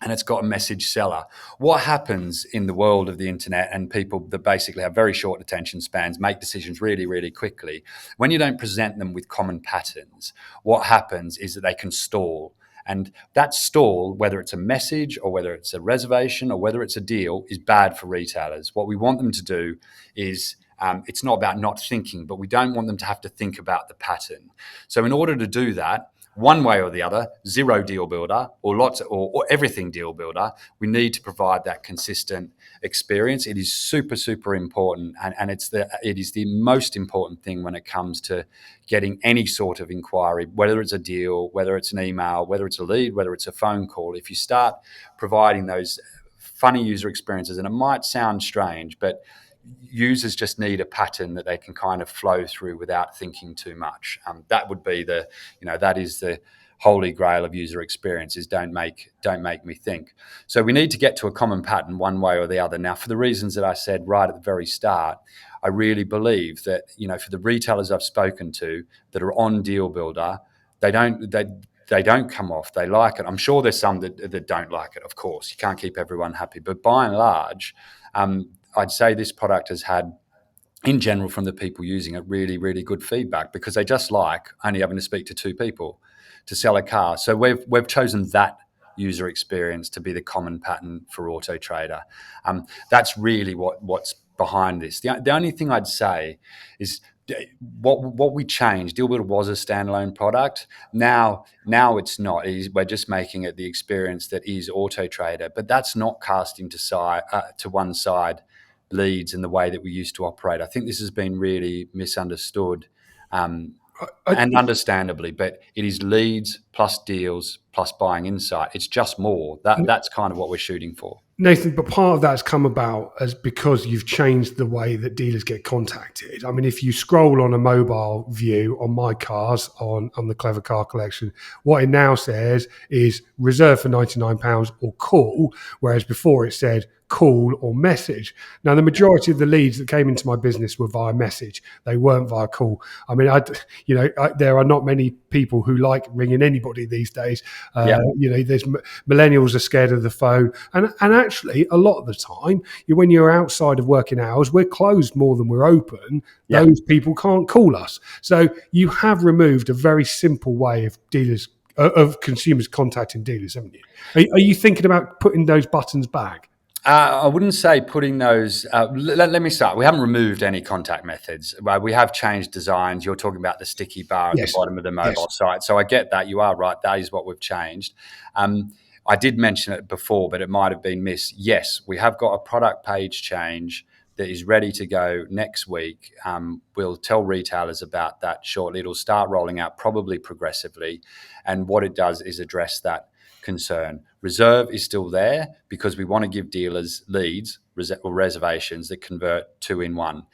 and it's got a message seller. What happens in the world of the internet and people that basically have very short attention spans, make decisions really, really quickly, when you don't present them with common patterns, what happens is that they can stall. And that stall, whether it's a message or whether it's a reservation or whether it's a deal, is bad for retailers. What we want them to do is, it's not about not thinking, but we don't want them to have to think about the pattern. So in order to do that, one way or the other, zero Deal Builder or everything Deal Builder, we need to provide that consistent experience. It is super, super important, and it is the most important thing when it comes to getting any sort of inquiry, whether it's a deal, whether it's an email, whether it's a lead, whether it's a phone call. If you start providing those funny user experiences, and it might sound strange, but users just need a pattern that they can kind of flow through without thinking too much. That would be that is the holy grail of user experience, is don't make me think. So we need to get to a common pattern one way or the other. Now, for the reasons that I said right at the very start, I really believe that, for the retailers I've spoken to that are on Deal Builder, they don't come off. They like it. I'm sure there's some that don't like it. Of course, you can't keep everyone happy, but by and large, I'd say this product has had, in general, from the people using it, really, really good feedback, because they just like only having to speak to two people to sell a car. So we've chosen that user experience to be the common pattern for Auto Trader. That's really what's behind this. The only thing I'd say is, what we changed. Deal Builder was a standalone product. Now it's not. We're just making it the experience that is Auto Trader, but that's not casting to one side leads in the way that we used to operate. I think this has been really misunderstood, and understandably, but it is leads plus deals plus buying insight. It's just more. That's kind of what we're shooting for. Nathan, but part of that's come about as because you've changed the way that dealers get contacted. I mean, if you scroll on a mobile view on my cars on the Clever Car Collection, what it now says is reserve for £99 or call, whereas before it said call or message. Now, the majority of the leads that came into my business were via message. They weren't via call. I mean, there are not many people who like ringing anybody these days. There's millennials are scared of the phone, and actually a lot of the time, when you're outside of working hours, we're closed more than we're open. Yeah. Those people can't call us. So you have removed a very simple way of consumers contacting dealers, haven't you? Are you thinking about putting those buttons back? I wouldn't say putting those. Let me start. We haven't removed any contact methods. We have changed designs. You're talking about the sticky bar at the bottom of the mobile site. So I get that. You are right. That is what we've changed. I did mention it before, but it might have been missed. Yes, we have got a product page change that is ready to go next week. We'll tell retailers about that shortly. It'll start rolling out probably progressively. And what it does is address that concern. Reserve is still there because we want to give dealers leads or reservations that convert two in one.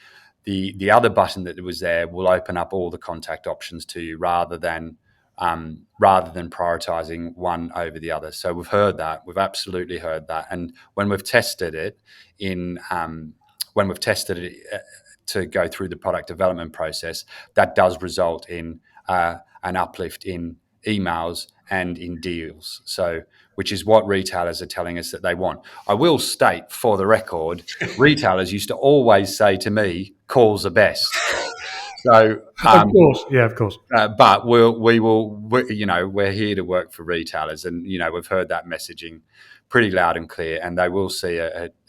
The other button that was there will open up all the contact options to you rather than prioritizing one over the other. So we've heard that. We've absolutely heard that. And when we've tested it in when we've tested it to go through the product development process, that does result in an uplift in emails and in deals. So, which is what retailers are telling us that they want. I will state for the record, retailers used to always say to me, calls are best. So, Of course, yeah, of course. but we're here to work for retailers, and we've heard that messaging pretty loud and clear, and they will see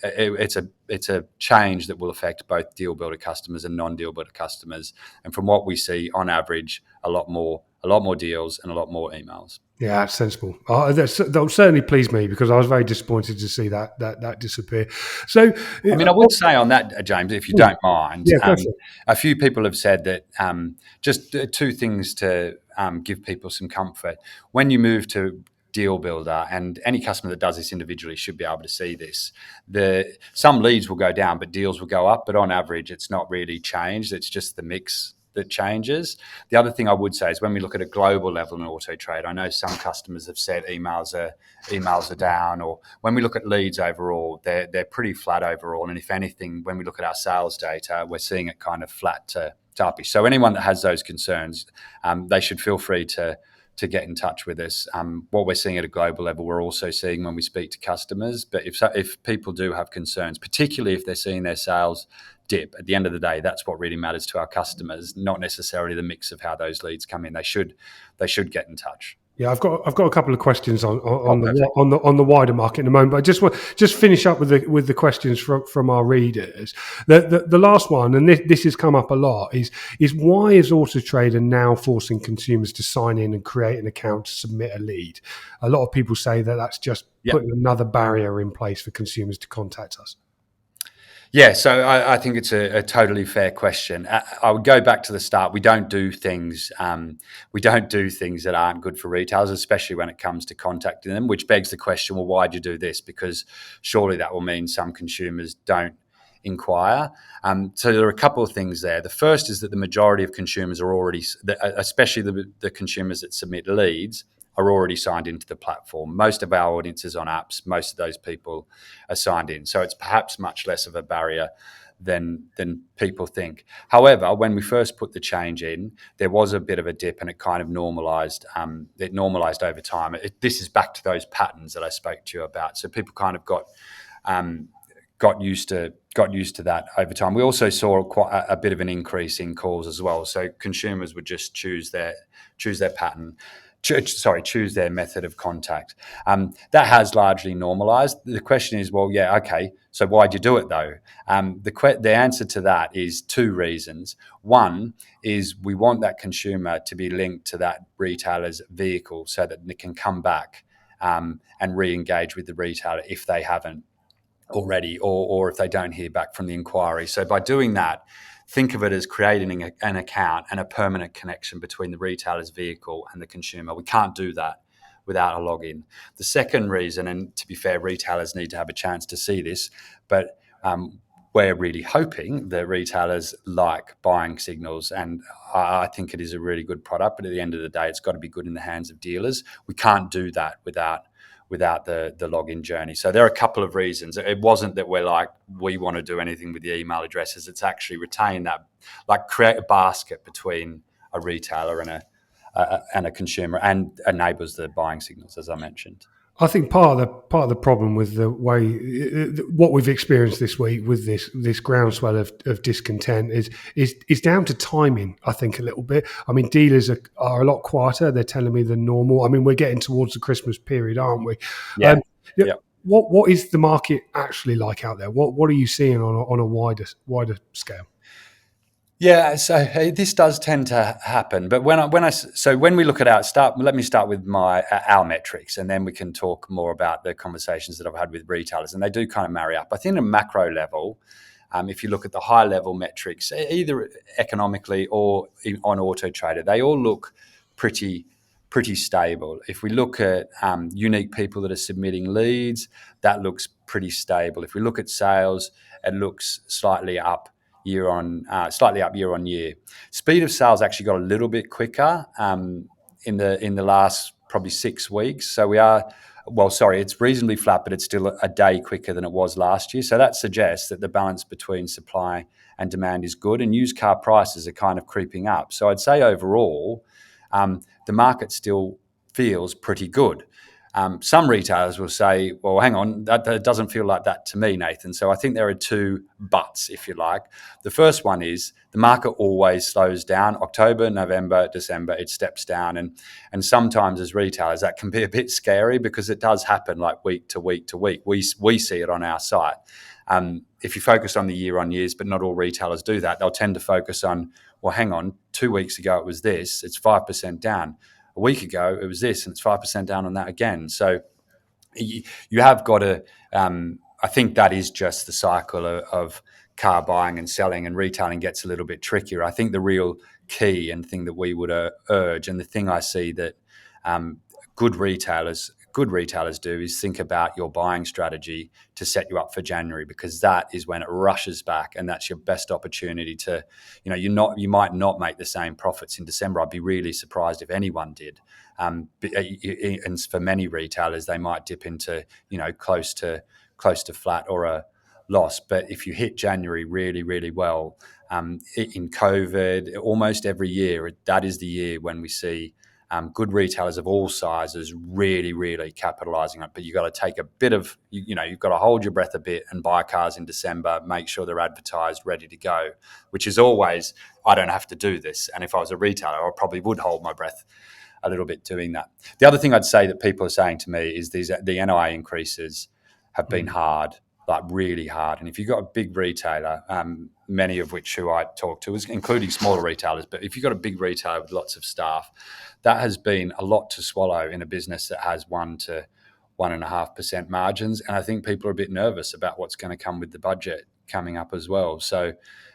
it's a change that will affect both deal builder customers and non-deal builder customers. And from what we see, on average, a lot more deals and a lot more emails. Yeah, that's sensible. That'll certainly please me, because I was very disappointed to see that disappear. So, I mean, I would say on that, James, if you don't mind, yeah, go for it. a few people have said that just two things to give people some comfort. When you move to Deal Builder, and any customer that does this individually should be able to see this, some leads will go down, but deals will go up. But on average, it's not really changed. It's just the mix that changes. The other thing I would say is when we look at a global level in auto trade, I know some customers have said emails are down, or when we look at leads overall, they're pretty flat overall. And if anything, when we look at our sales data, we're seeing it kind of flat to uppish. So anyone that has those concerns, they should feel free to get in touch with us. What we're seeing at a global level, we're also seeing when we speak to customers. But if people do have concerns, particularly if they're seeing their sales dip, at the end of the day, that's what really matters to our customers, not necessarily the mix of how those leads come in. They should get in touch. Yeah, I've got a couple of questions on perfect. the wider market in a moment, but I just want finish up with the questions from our readers. The last one, and this has come up a lot, is why is Auto Trader now forcing consumers to sign in and create an account to submit a lead? A lot of people say that that's just putting another barrier in place for consumers to contact us. Yeah, so I think it's a totally fair question. I would go back to the start. We don't do things. That aren't good for retailers, especially when it comes to contacting them. Which begs the question: well, why do you do this? Because surely that will mean some consumers don't inquire. So there are a couple of things there. The first is that the majority of consumers are already, especially the consumers that submit leads, are already signed into the platform. Most of our audience is on apps. Most of those people are signed in. So it's perhaps much less of a barrier than people think. However, when we first put the change in, there was a bit of a dip, and it kind of normalized. It normalized over time. This is back to those patterns that I spoke to you about. So people kind of got used to that over time. We also saw quite a bit of an increase in calls as well. So consumers would just choose their pattern. Choose their method of contact. That has largely normalized. The question is, well, yeah, okay, so why'd you do it though? The answer to that is two reasons. One is we want that consumer to be linked to that retailer's vehicle so that they can come back and re-engage with the retailer if they haven't already, or if they don't hear back from the inquiry. So by doing that, think of it as creating an account and a permanent connection between the retailer's vehicle and the consumer. We can't do that without a login. The second reason, and to be fair, retailers need to have a chance to see this, but we're really hoping that retailers like buying signals, and I think it is a really good product, but at the end of the day, it's got to be good in the hands of dealers. We can't do that without the login journey. So there are a couple of reasons. It wasn't that we want to do anything with the email addresses. It's actually retain that, create a basket between a retailer and a consumer, and enables the buying signals, as I mentioned. I think part of the problem with the way what we've experienced this week with this groundswell of discontent is down to timing. I think a little bit. I mean, dealers are a lot quieter. They're telling me than normal. I mean, we're getting towards the Christmas period, aren't we? Yeah. What is the market actually like out there? What are you seeing on a wider scale? Yeah, so this does tend to happen, but when we look at let me start with our metrics, and then we can talk more about the conversations that I've had with retailers, and they do kind of marry up. I think at a macro level, if you look at the high level metrics, either economically or on Auto Trader, they all look pretty stable. If we look at unique people that are submitting leads, that looks pretty stable. If we look at sales, it looks slightly up year on year. Speed of sales actually got a little bit quicker in the last probably 6 weeks. So we are, well, sorry, it's reasonably flat, but it's still a day quicker than it was last year. So that suggests that the balance between supply and demand is good, and used car prices are kind of creeping up. So I'd say overall, the market still feels pretty good. Some retailers will say, well, hang on, that doesn't feel like that to me, Nathan. So I think there are two buts, if you like. The first one is the market always slows down. October, November, December, it steps down. And sometimes as retailers, that can be a bit scary because it does happen like week to week to week. We see it on our site. If you focus on the year on years, but not all retailers do that, they'll tend to focus on, well, hang on, 2 weeks ago it was this, it's 5% down. A week ago it was this, and it's 5% down on that again. So you have got to, I think that is just the cycle of car buying and selling, and retailing gets a little bit trickier. I think the real key and thing that we would urge, and the thing I see that good retailers do, is think about your buying strategy to set you up for January, because that is when it rushes back, and that's your best opportunity to, you might not make the same profits in December. I'd be really surprised if anyone did. And for many retailers, they might dip into, close to flat or a loss. But if you hit January really, really well, in COVID, almost every year, that is the year when we see good retailers of all sizes really, really capitalising on it. But you've got to take a bit of, you've got to hold your breath a bit and buy cars in December, make sure they're advertised, ready to go, which is always, I don't have to do this. And if I was a retailer, I probably would hold my breath a little bit doing that. The other thing I'd say that people are saying to me is the NOI increases have been hard, like really hard. And if you've got a big retailer, many of which who I talk to, including smaller retailers, but if you've got a big retailer with lots of staff, that has been a lot to swallow in a business that has 1 to 1.5% margins. And I think people are a bit nervous about what's going to come with the budget coming up as well. So,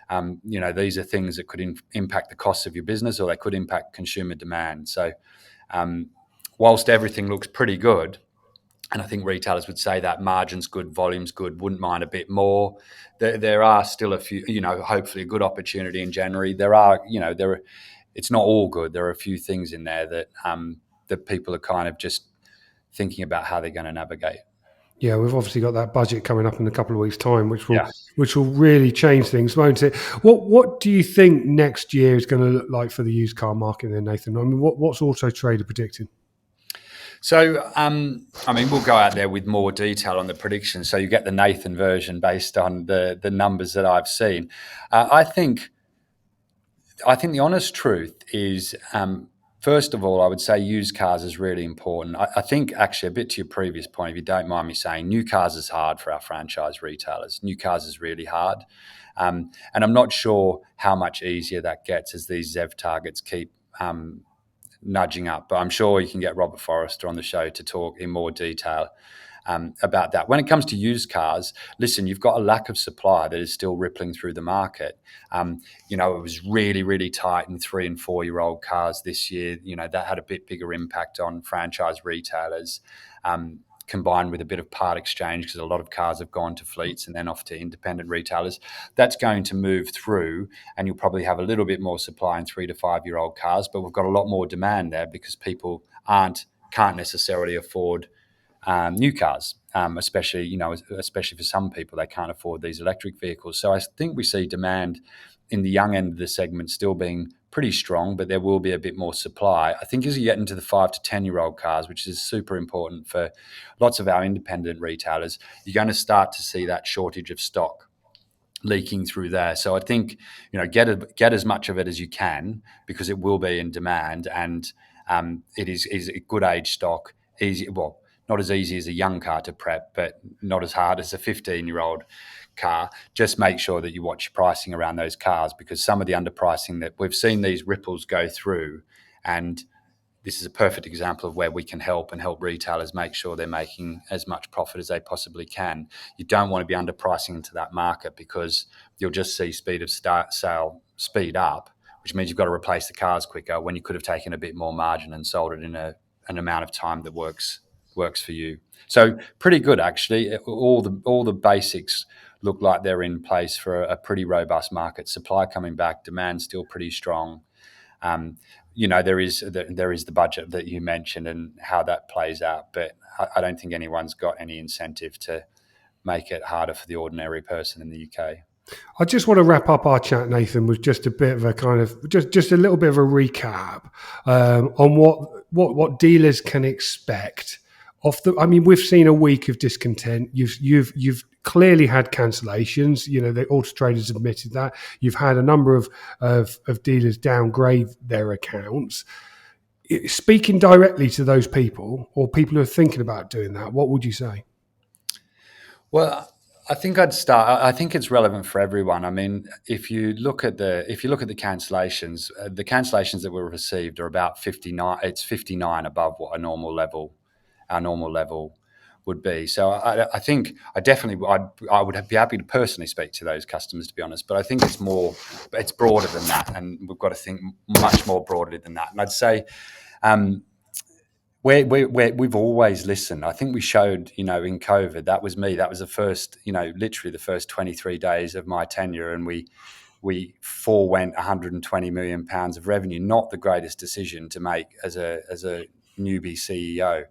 these are things that could impact the costs of your business, or they could impact consumer demand. So, whilst everything looks pretty good, and I think retailers would say that margin's good, volume's good, wouldn't mind a bit more. There are still a few, hopefully a good opportunity in January. It's not all good. There are a few things in there that people are kind of just thinking about how they're going to navigate. Yeah, we've obviously got that budget coming up in a couple of weeks' time, which will really change things, won't it? What do you think next year is going to look like for the used car market then, Nathan? I mean, what's Auto Trader predicting? So, we'll go out there with more detail on the predictions. So you get the Nathan version based on the numbers that I've seen. I think the honest truth is, first of all, I would say used cars is really important. I think actually a bit to your previous point, if you don't mind me saying, new cars is hard for our franchise retailers. New cars is really hard. And I'm not sure how much easier that gets as these ZEV targets keep nudging up. But I'm sure you can get Robert Forrester on the show to talk in more detail about that. When it comes to used cars, listen, you've got a lack of supply that is still rippling through the market. It was really, really tight in 3 and 4 year old cars this year. That had a bit bigger impact on franchise retailers. Combined with a bit of part exchange, because a lot of cars have gone to fleets and then off to independent retailers. That's going to move through, and you'll probably have a little bit more supply in 3 to 5 year old cars, but we've got a lot more demand there because people can't necessarily afford new cars, especially for some people, they can't afford these electric vehicles. So I think we see demand in the young end of the segment still being pretty strong, but there will be a bit more supply. I think as you get into the 5 to 10 year old cars, which is super important for lots of our independent retailers, you're going to start to see that shortage of stock leaking through there. So I think, get as much of it as you can, because it will be in demand, and it is a good age stock. Not as easy as a young car to prep, but not as hard as a 15-year-old car. Just make sure that you watch your pricing around those cars, because some of the underpricing that we've seen these ripples go through, and this is a perfect example of where we can help retailers make sure they're making as much profit as they possibly can. You don't want to be underpricing into that market, because you'll just see speed of sale speed up, which means you've got to replace the cars quicker when you could have taken a bit more margin and sold it in an amount of time that works for you. So pretty good, actually. All the basics look like they're in place for a pretty robust market. Supply coming back, demand still pretty strong. There is the budget that you mentioned and how that plays out, but I don't think anyone's got any incentive to make it harder for the ordinary person in the UK. I just want to wrap up our chat, Nathan, with just a bit of a kind of just a little bit of a recap on what dealers can expect off the. I mean, we've seen a week of discontent. You've clearly had cancellations. The Auto Traders admitted that. You've had a number of dealers downgrade their accounts. Speaking directly to those people or people who are thinking about doing that, what would you say? Well, I think I'd start. I think it's relevant for everyone. I mean, if you look at the cancellations, the cancellations that were received are about 59. It's 59 above what our normal level would be. So I think I would be happy to personally speak to those customers, to be honest. But I think it's broader than that, and we've got to think much more broadly than that. And I'd say. We've always listened. I think we showed, in COVID, that was me. That was the first, literally the first 23 days of my tenure, and we forewent 120 million pounds of revenue. Not the greatest decision to make as a newbie CEO.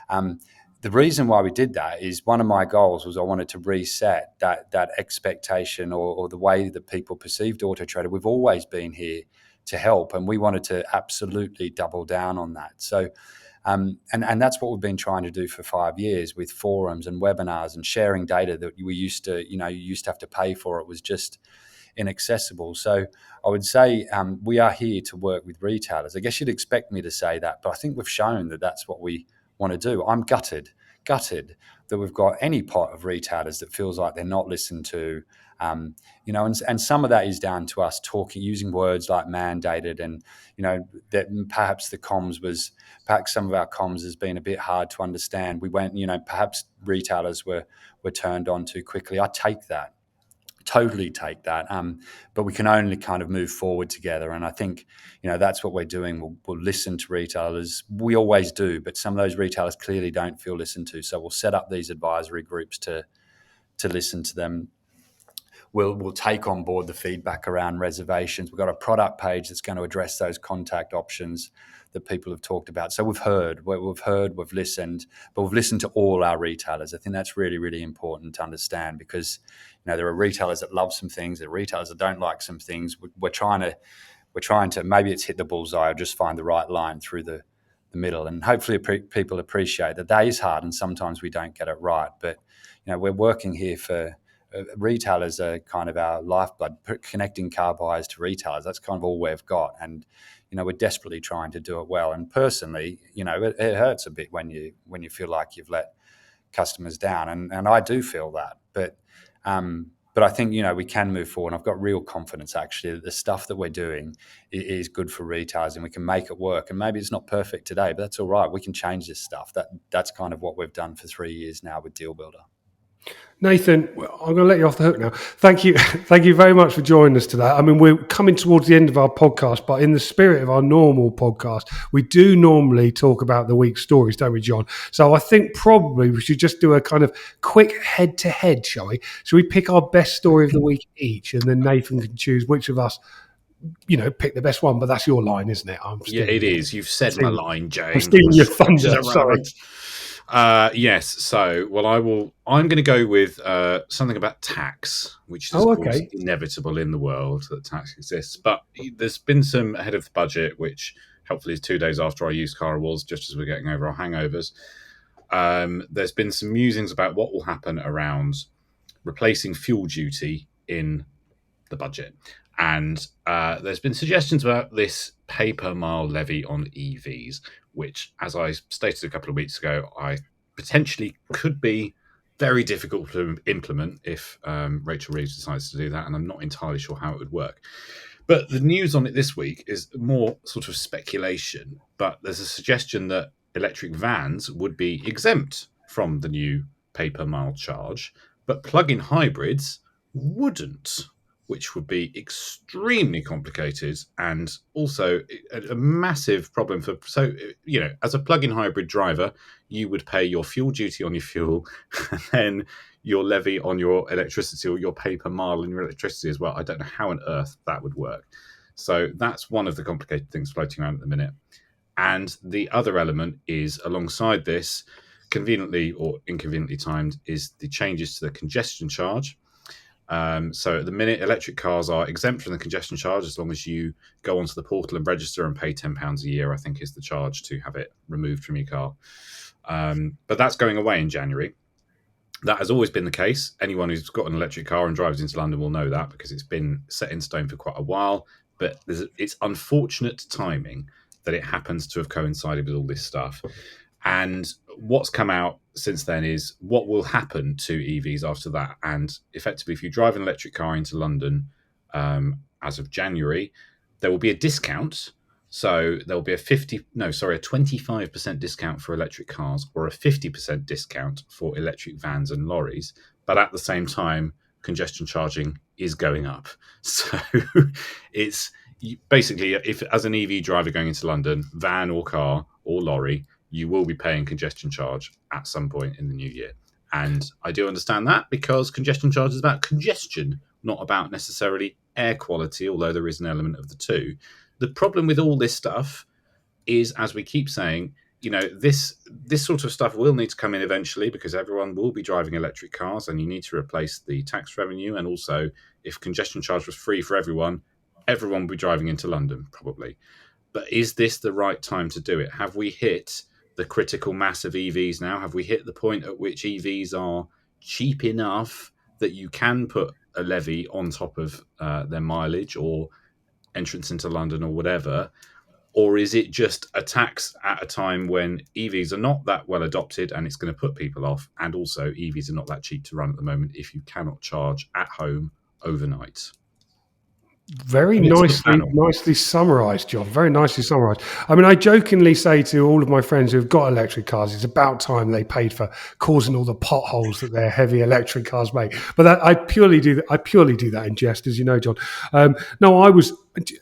The reason why we did that is one of my goals was I wanted to reset that expectation or the way that people perceived Auto Trader. We've always been here to help, and we wanted to absolutely double down on that. So. And that's what we've been trying to do for 5 years with forums and webinars and sharing data that we used to, you used to have to pay for. It was just inaccessible. So I would say we are here to work with retailers. I guess you'd expect me to say that, but I think we've shown that that's what we want to do. I'm gutted that we've got any pot of retailers that feels like they're not listened to. And some of that is down to us using words like mandated, and that perhaps some of our comms has been a bit hard to understand. We went, perhaps retailers were turned on too quickly. I totally take that. But we can only kind of move forward together, and I think that's what we're doing. We'll listen to retailers. We always do, but some of those retailers clearly don't feel listened to. So we'll set up these advisory groups to listen to them. We'll take on board the feedback around reservations. We've got a product page that's going to address those contact options that people have talked about. So we've listened, but we've listened to all our retailers. I think that's really, really important to understand, because there are retailers that love some things, there are retailers that don't like some things. We're trying to maybe it's hit the bullseye or just find the right line through the middle, and hopefully people appreciate that is hard and sometimes we don't get it right. But we're working here for. Retailers are kind of our lifeblood, connecting car buyers to retailers. That's kind of all we've got. And, we're desperately trying to do it well. And personally, it hurts a bit when you feel like you've let customers down. And I do feel that. But I think, we can move forward. I've got real confidence, actually, that the stuff that we're doing is good for retailers and we can make it work. And maybe it's not perfect today, but that's all right. We can change this stuff. That's kind of what we've done for 3 years now with Deal Builder. Nathan, I'm going to let you off the hook now. Thank you very much for joining us today. I mean, we're coming towards the end of our podcast, but in the spirit of our normal podcast, we do normally talk about the week's stories, don't we, John? So I think probably we should just do a kind of quick head-to-head, shall we? Should we pick our best story of the week each, and then Nathan can choose which of us, pick the best one? But that's your line, isn't it? Yeah, it is. You've said my line, James. I'm stealing your thunder. Sorry. Yes. So, I'm going to go with something about tax, which is of course inevitable in the world that tax exists. But there's been some ahead of the budget, which helpfully is 2 days after our used car awards, just as we're getting over our hangovers. There's been some musings about what will happen around replacing fuel duty in the budget. And there's been suggestions about this pay-per-mile levy on EVs, which, as I stated a couple of weeks ago, I potentially could be very difficult to implement if Rachel Reeves decides to do that, and I'm not entirely sure how it would work. But the news on it this week is more sort of speculation, but there's a suggestion that electric vans would be exempt from the new pay-per-mile charge, but plug-in hybrids wouldn't, which would be extremely complicated and also a massive problem for. So, as a plug-in hybrid driver, you would pay your fuel duty on your fuel, and then your levy on your electricity, or your pay per mile on your electricity as well. I don't know how on earth that would work. So that's one of the complicated things floating around at the minute. And the other element is alongside this, conveniently or inconveniently timed, is the changes to the congestion charge. So at the minute, electric cars are exempt from the congestion charge as long as you go onto the portal and register and pay £10 a year, I think is the charge to have it removed from your car. But that's going away in January. That has always been the case. Anyone who's got an electric car and drives into London will know that because it's been set in stone for quite a while. But it's unfortunate timing that it happens to have coincided with all this stuff. And what's come out since then is what will happen to EVs after that. And effectively, if you drive an electric car into London as of January, there will be a discount. So there will be a 25% discount for electric cars or a 50% discount for electric vans and lorries. But at the same time, congestion charging is going up. So it's basically, if as an EV driver going into London, van or car or lorry, you will be paying congestion charge at some point in the new year. And I do understand that because congestion charge is about congestion, not about necessarily air quality, although there is an element of the two. The problem with all this stuff is, as we keep saying, this sort of stuff will need to come in eventually because everyone will be driving electric cars and you need to replace the tax revenue. And also, if congestion charge was free for everyone would be driving into London, probably. But is this the right time to do it? Have we hit the critical mass of EVs now? Have we hit the point at which EVs are cheap enough that you can put a levy on top of their mileage or entrance into London or whatever? Or is it just a tax at a time when EVs are not that well adopted and it's going to put people off? And also, EVs are not that cheap to run at the moment if you cannot charge at home overnight. Very nicely summarised, John. Very nicely summarised. I mean, I jokingly say to all of my friends who have got electric cars, it's about time they paid for causing all the potholes that their heavy electric cars make. But I purely do that in jest, as you know, John. No, I was,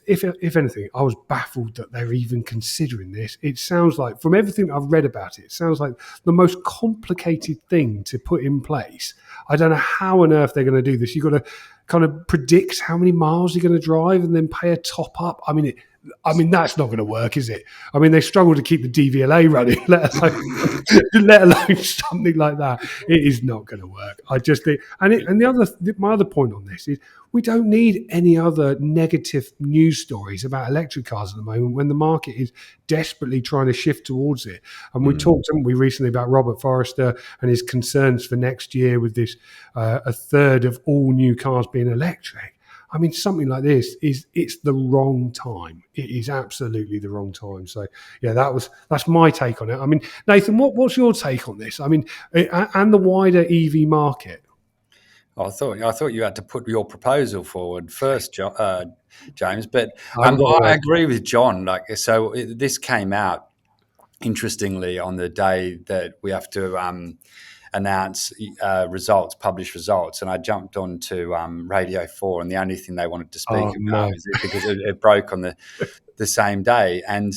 if anything, I was baffled that they're even considering this. It sounds like, from everything I've read about it, it sounds like the most complicated thing to put in place. I don't know how on earth they're going to do this. You've got to kind of predict how many miles you're going to drive and then pay a top up. I mean, that's not going to work, is it? I mean, they struggle to keep the DVLA running, let alone something like that. It is not going to work. I just think, my other point on this is we don't need any other negative news stories about electric cars at the moment when the market is desperately trying to shift towards it. And we talked, haven't we, recently about Robert Forrester and his concerns for next year with this a third of all new cars being electric. I mean, something like this it's the wrong time. It is absolutely the wrong time. So, yeah, that's my take on it. I mean, Nathan, what's your take on this? I mean, and the wider EV market. I thought you had to put your proposal forward first, James. But I agree with John. This came out interestingly on the day that we have to announce publish results, and I jumped onto Radio 4, and the only thing they wanted to speak about was it because it broke on the same day. And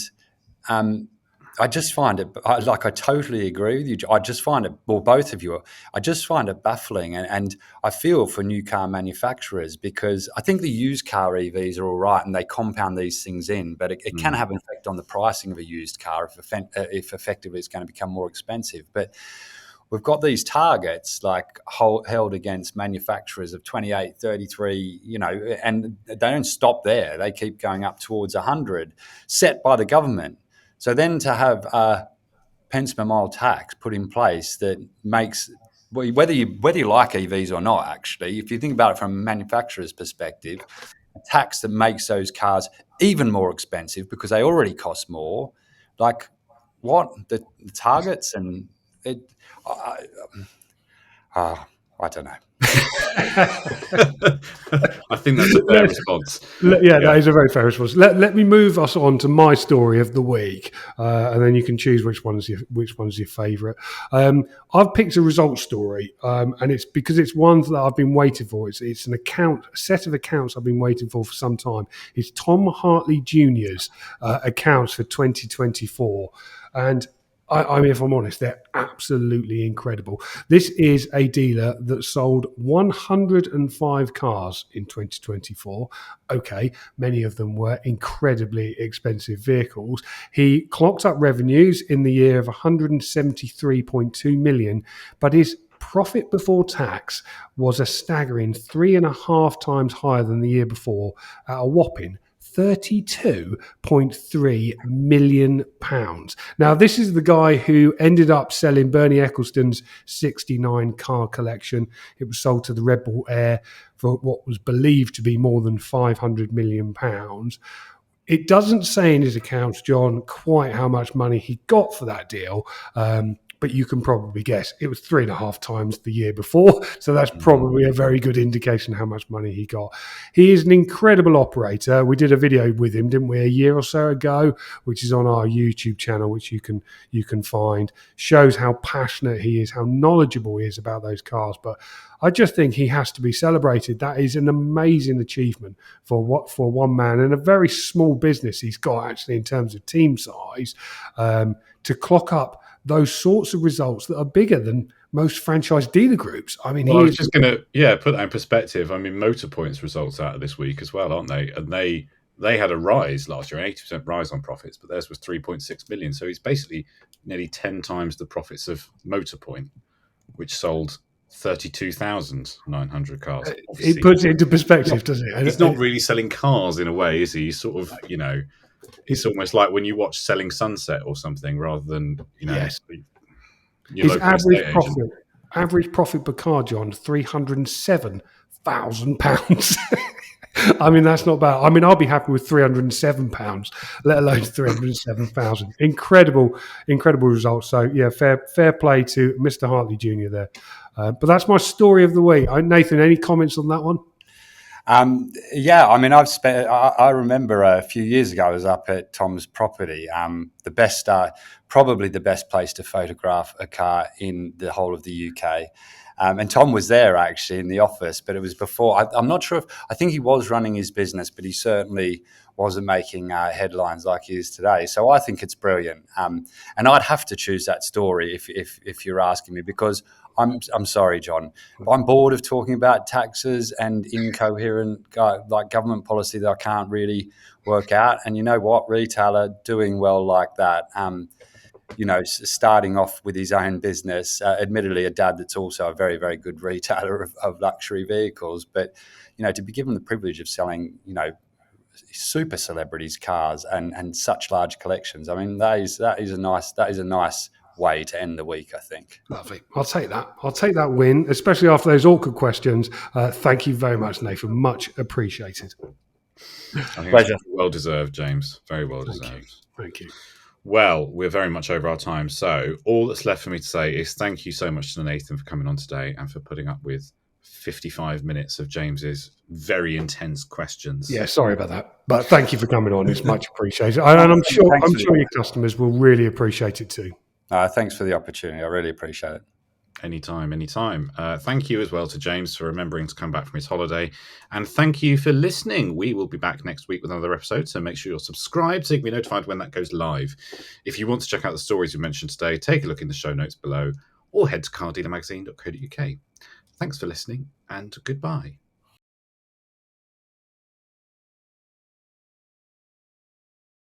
I just find it, I totally agree with you. I just find it, well, both of you, I just find it baffling. And I feel for new car manufacturers because I think the used car EVs are all right and they compound these things in, but it can have an effect on the pricing of a used car if effectively it's going to become more expensive. But we've got these targets held against manufacturers of 28, 33, and they don't stop there. They keep going up towards 100 set by the government. So then to have a pence per mile tax put in place that makes, whether you like EVs or not, actually, if you think about it from a manufacturer's perspective, a tax that makes those cars even more expensive because they already cost more, the targets and it, I don't know. I think that's a fair response. Yeah, that is a very fair response. Let me move us on to my story of the week, and then you can choose which one's your favourite. I've picked a results story, and it's because it's one that I've been waiting for. It's a set of accounts I've been waiting for some time. It's Tom Hartley Jr.'s accounts for 2024, and I mean, if I'm honest, they're absolutely incredible. This is a dealer that sold 105 cars in 2024. Okay, many of them were incredibly expensive vehicles. He clocked up revenues in the year of 173.2 million, but his profit before tax was a staggering 3.5 times higher than the year before at a whopping £32.3 million. Now, this is the guy who ended up selling Bernie Ecclestone's 69 car collection. It was sold to the Red Bull Air for what was believed to be more than £500 million. It doesn't say in his accounts, John, quite how much money he got for that deal. But you can probably guess it was 3.5 times the year before. So that's probably a very good indication how much money he got. He is an incredible operator. We did a video with him, didn't we, a year or so ago, which is on our YouTube channel, which you can find. Shows how passionate he is, how knowledgeable he is about those cars. But I just think he has to be celebrated. That is an amazing achievement for one man and a very small business he's got actually in terms of team size, to clock up those sorts of results that are bigger than most franchise dealer groups. I mean, I was just going to put that in perspective. I mean, Motorpoint's results out of this week as well, aren't they? And they had a rise last year, an 80% rise on profits, but theirs was 3.6 million. So he's basically nearly 10 times the profits of Motorpoint, which sold 32,900 cars. It puts it into perspective, doesn't it? He's not really selling cars in a way, is he? He's sort of, it's almost like when you watch Selling Sunset or something rather than, Yes. His average profit per car, John, £307,000. I mean, that's not bad. I mean, I'll be happy with £307, let alone 307,000. Incredible results. So, yeah, fair play to Mr. Hartley Jr. there. But that's my story of the week. Nathan, any comments on that one? Yeah, I mean, I remember a few years ago, I was up at Tom's property. Probably the best place to photograph a car in the whole of the UK. And Tom was there actually in the office, but it was before. I'm not sure I think he was running his business, but he certainly wasn't making headlines like he is today. So I think it's brilliant. And I'd have to choose that story if you're asking me, because I'm sorry, John, but I'm bored of talking about taxes and incoherent like government policy that I can't really work out. And you know what, retailer doing well like that, starting off with his own business, admittedly a dad that's also a very, very good retailer of luxury vehicles, but to be given the privilege of selling super celebrities cars and such large collections, I mean that is a nice way to end the week, I think. Lovely. I'll take that win, especially after those awkward questions. Thank you very much, Nathan. Much appreciated. I think pleasure. Well deserved, James. Very well deserved. Thank you. Well, we're very much over our time. So all that's left for me to say is thank you so much to Nathan for coming on today and for putting up with 55 minutes of James's very intense questions. Yeah, sorry about that. But thank you for coming on. It's much appreciated. And I'm sure your customers will really appreciate it too. Thanks for the opportunity. I really appreciate it. Anytime. Thank you as well to James for remembering to come back from his holiday. And thank you for listening. We will be back next week with another episode, so make sure you're subscribed so you can be notified when that goes live. If you want to check out the stories we mentioned today, take a look in the show notes below or head to cardealermagazine.co.uk. Thanks for listening and goodbye.